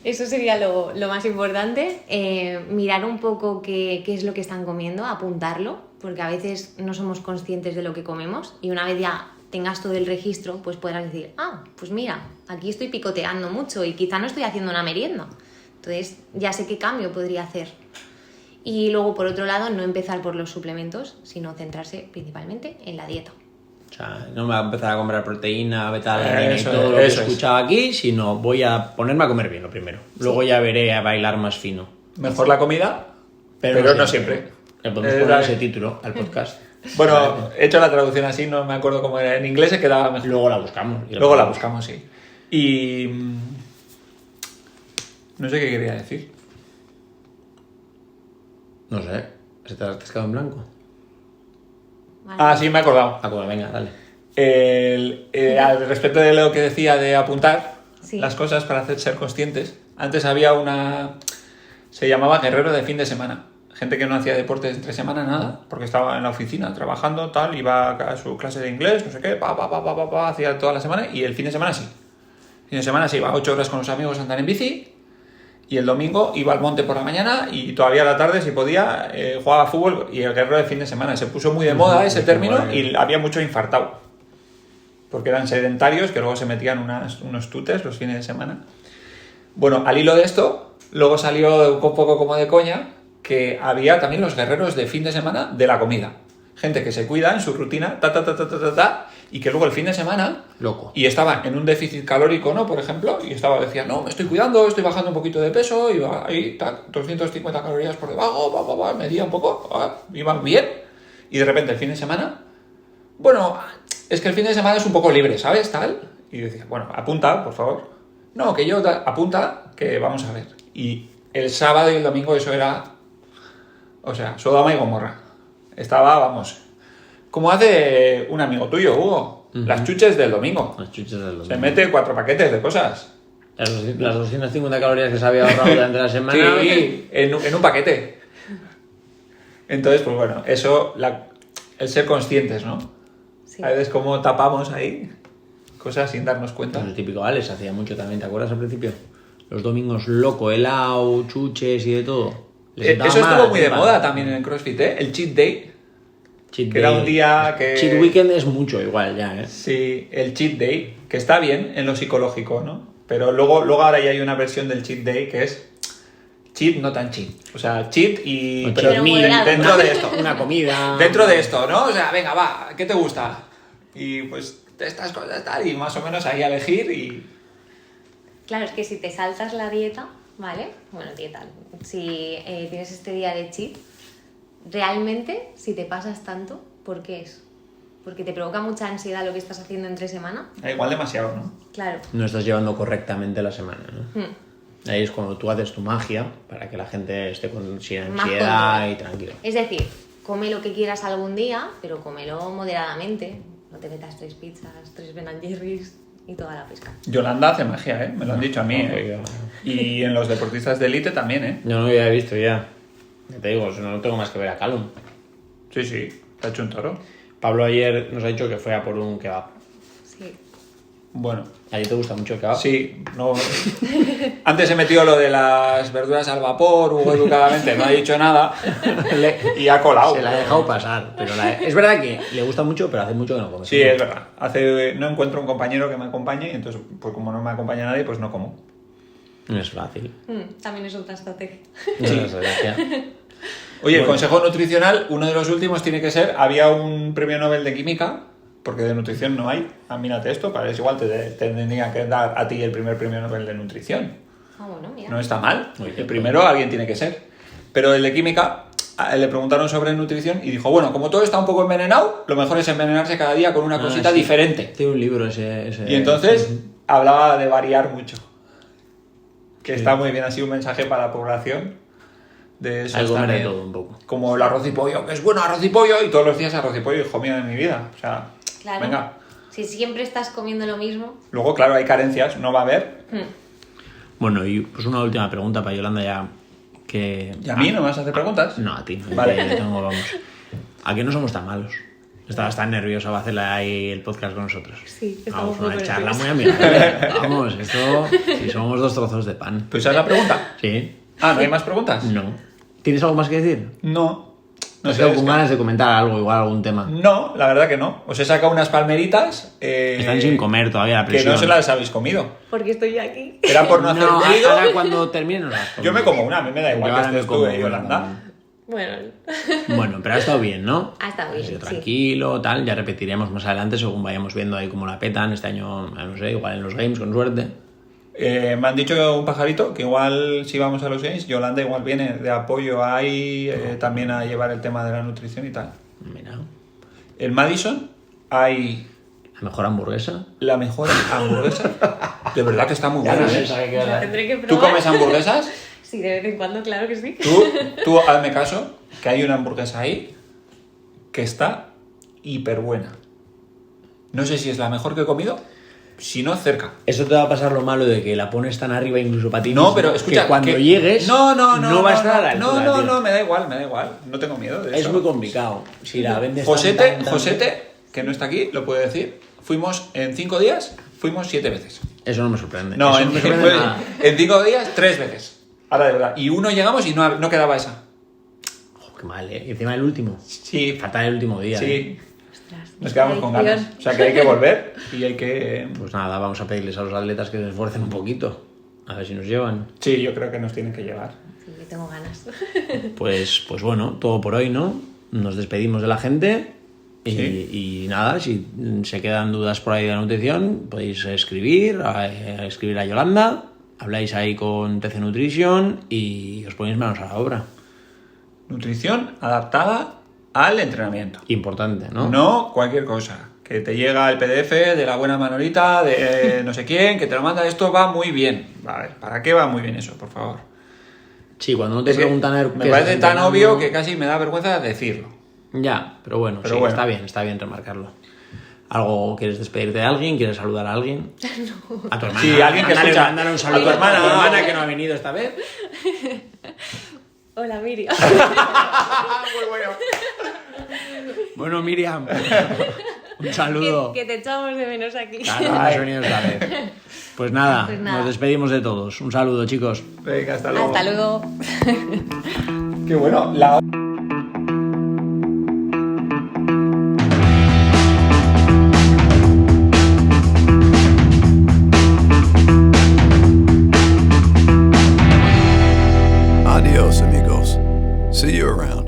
Eso sería lo más importante. Mirar un poco qué es lo que están comiendo, apuntarlo, porque a veces no somos conscientes de lo que comemos y una vez ya tengas todo el registro, pues podrás decir, pues mira, aquí estoy picoteando mucho y quizá no estoy haciendo una merienda. Entonces ya sé qué cambio podría hacer. Y luego, por otro lado, no empezar por los suplementos, sino centrarse principalmente en la dieta. O sea, no me voy a empezar a comprar proteína, beta-alanina y todo lo que he escuchado aquí, sino voy a ponerme a comer bien lo primero. Luego ya veré a bailar más fino. Mejor la comida, pero no siempre. Le podemos poner ese título al podcast. Bueno, he hecho la traducción así, no me acuerdo cómo era. En inglés se quedaba mejor. Luego la buscamos. Luego la buscamos, sí. Y... no sé qué quería decir. No sé. ¿Se te has quedado en blanco? Vale. Sí, me he acordado. Venga, dale. Al respecto de lo que decía de apuntar Sí. las cosas para ser conscientes, antes había se llamaba guerrero de fin de semana. Gente que no hacía deporte entre semana, nada, porque estaba en la oficina trabajando, tal, iba a su clase de inglés, no sé qué, hacía toda la semana, y el fin de semana sí. El fin de semana se iba 8 horas con los amigos a andar en bici, y el domingo iba al monte por la mañana, y todavía a la tarde, si podía, jugaba a fútbol, y el guerrero de fin de semana. Se puso muy de moda ese término, y había mucho infartado, porque eran sedentarios, que luego se metían unos tutes los fines de semana. Bueno, al hilo de esto, luego salió un poco como de coña, que había también los guerreros de fin de semana de la comida. Gente que se cuida en su rutina, y que luego el fin de semana... Loco. Y estaba en un déficit calórico, ¿no? Por ejemplo, y decía, no, me estoy cuidando, estoy bajando un poquito de peso, iba ahí, 250 calorías por debajo, medía un poco, iban bien, Y de repente el fin de semana, bueno, es que el fin de semana es un poco libre, ¿sabes? Tal. Y yo decía, bueno, apunta, por favor. No, que yo, apunta, que vamos a ver. Y el sábado y el domingo eso era, o sea, Sodoma y Gomorra. Estaba, vamos, como hace un amigo tuyo, Hugo, las chuches del domingo. Las chuches del domingo. Se mete 4 paquetes de cosas. Las 250 calorías que se había ahorrado durante la semana. Sí, en un paquete. Entonces, pues bueno, eso, el ser conscientes, ¿no? Sí. A veces como tapamos ahí cosas sin darnos cuenta. El típico Alex hacía mucho también, ¿te acuerdas al principio? Los domingos loco, helado, chuches y de todo. Eso estuvo muy de moda también en el CrossFit, ¿eh? El cheat day. Cheat Que era un día que... Cheat weekend es mucho igual ya, ¿eh? Sí, el cheat day, que está bien en lo psicológico, ¿no? Pero luego ahora ya hay una versión del cheat day que es cheat, no tan cheat. O sea, cheat y... O pero cheat meal, moderado. dentro de esto. Una comida. Dentro de esto, ¿no? O sea, venga, va, ¿qué te gusta? Y pues estas cosas tal, y más o menos ahí a elegir y... Claro, es que si te saltas la dieta, ¿vale? Bueno, dieta. Si tienes este día de cheat, realmente, si te pasas tanto, ¿por qué es? Porque te provoca mucha ansiedad lo que estás haciendo entre semana. Igual demasiado, ¿no? Claro. No estás llevando correctamente la semana, ¿no? Hmm. Ahí es cuando tú haces tu magia para que la gente esté sin Más ansiedad control. y tranquilo. Es decir, come lo que quieras algún día, pero cómelo moderadamente. No te metas 3 pizzas, 3 Ben & Jerry's y toda la pesca. Yolanda hace magia, ¿eh? Me lo han dicho a mí, ¿eh? Y en los deportistas de élite también, ¿eh? Yo no lo había visto ya. Ya te digo, si no tengo más que ver a Callum. Sí, sí, te ha hecho un toro. Pablo ayer nos ha dicho que fue a por un kebab. Sí. Bueno, ¿A ti te gusta mucho el kebab? sí, no... Antes he metido lo de las verduras al vapor, Hugo educadamente no ha dicho nada y ha colado. Se la ha dejado pasar. Pero es verdad que le gusta mucho, pero hace mucho que no come. Sí, es verdad. No encuentro un compañero que me acompañe y entonces, pues como no me acompaña nadie, pues no como. No es fácil. También es otra estrategia. No es estrategia. Oye, el Bueno. consejo nutricional, uno de los últimos tiene que ser, había un premio Nobel de Química, porque de nutrición no hay. Mírate esto, para eso igual te tendría que dar a ti el primer premio Nobel de nutrición. Ah, bueno, mira. No está mal. Muy bien. El primero alguien tiene que ser. Pero el de química le preguntaron sobre nutrición y dijo, bueno, como todo está un poco envenenado, lo mejor es envenenarse cada día con una cosita sí. diferente. Tiene un libro ese. Y entonces hablaba de variar mucho. Que está muy bien así un mensaje para la población. De eso Hay que comer de también. todo un poco. Como el arroz y pollo, que es bueno arroz y pollo, y todos los días arroz y pollo, hijo mío de mi vida. O sea, Claro. venga. Si siempre estás comiendo lo mismo. Luego, claro, hay carencias, no va a haber. Bueno, y pues una última pregunta para Yolanda ya. Que... ¿Y a mí no me vas a hacer preguntas? No, a ti. Vale. Que vamos. ¿A qué no somos tan malos? Estabas tan nerviosa para hacerle ahí el podcast con nosotros. Sí, Vamos, estamos muy una charla nerviosos. muy amigable. Vamos, esto... Si somos 2 trozos de pan. Pues esa es la pregunta. ¿Sí? Ah, ¿no hay más preguntas? No. ¿Tienes algo más que decir? No. No Has sé, quedado es con que- ganas de comentar algo, igual algún tema. No, la verdad que no. Os he sacado unas palmeritas. Están sin comer todavía la Que presión. no se las habéis comido. Porque estoy aquí. Era por no hacer No, ruido. ahora cuando termine nos las Yo me comemos. como una, a mí me da igual Yo que ahora me estés tú, como y una Yolanda. también. Bueno, Bueno, pero ha estado bien, ¿no? Ha estado bien, Ha sido sí. tranquilo, tal. Ya repetiremos más adelante según vayamos viendo ahí cómo la petan. Este año, no sé, igual en los games, con suerte. Me han dicho un pajarito que igual si vamos a los games, Yolanda igual viene de apoyo ahí también a llevar el tema de la nutrición y tal. Mira, En Madison hay la mejor hamburguesa. la mejor hamburguesa. De verdad que está muy buena. ¿eh? la tendré que probar. ¿Tú comes hamburguesas? Sí, de vez en cuando, claro que sí. Tú hazme caso, que hay una hamburguesa ahí que está hiper buena. No sé si es la mejor que he comido, si no, cerca. Eso te va a pasar lo malo de que la pones tan arriba incluso para ti No, mismo, pero escucha, que cuando que- llegues no va a estar a la altura, no, tío. no, me da igual, no tengo miedo de Es eso. muy complicado. Si la vendes Josete, tan- Josete, que no está aquí, lo puede decir. Fuimos en 5 días, fuimos 7 veces. Eso no me sorprende. No, Eso en, no me sorprende nada. en 5 días, 3 veces. Ahora de verdad. Y uno llegamos y no quedaba esa. Jo, qué mal, ¿eh? Y encima el último. Sí, Falta el último día. ¿eh? sí. Ostras, Nos quedamos con traición. ganas. O sea que hay que volver y hay que... Pues nada, vamos a pedirles a los atletas que se esfuercen un poquito. A ver si nos llevan. Sí, yo creo que nos tienen que llevar. Sí, yo tengo ganas. Pues bueno, todo por hoy, ¿no? Nos despedimos de la gente. Y nada, si se quedan dudas por ahí de la nutrición, podéis escribir a Yolanda, habláis ahí con TC Nutrition y os ponéis manos a la obra. Nutrición adaptada al entrenamiento. Importante, ¿no? No cualquier cosa. Que te llega el PDF de la buena Manolita, de no sé quién, que te lo manda, esto va muy bien. A ver, ¿para qué va muy bien eso, por favor? Sí, cuando no te Es que preguntan a ver me qué parece estás tan entrenando. obvio que casi me da vergüenza decirlo. Ya, pero bueno, Pero sí, bueno. está bien remarcarlo. ¿Algo quieres despedirte de alguien? ¿Quieres saludar a alguien? No. A tu hermana. Sí, alguien que Mándale- escucha. mándale un saludo A tu hermana, que no ha venido esta vez. Hola, Miriam. Muy bueno. Bueno, Miriam, un saludo. que te echamos de menos aquí. Claro, no has venido esta vez. Pues nada, Pues nada. nos despedimos de todos. Un saludo, chicos. Venga, hasta luego. Hasta luego. Qué bueno. La... Adios, amigos. See you around.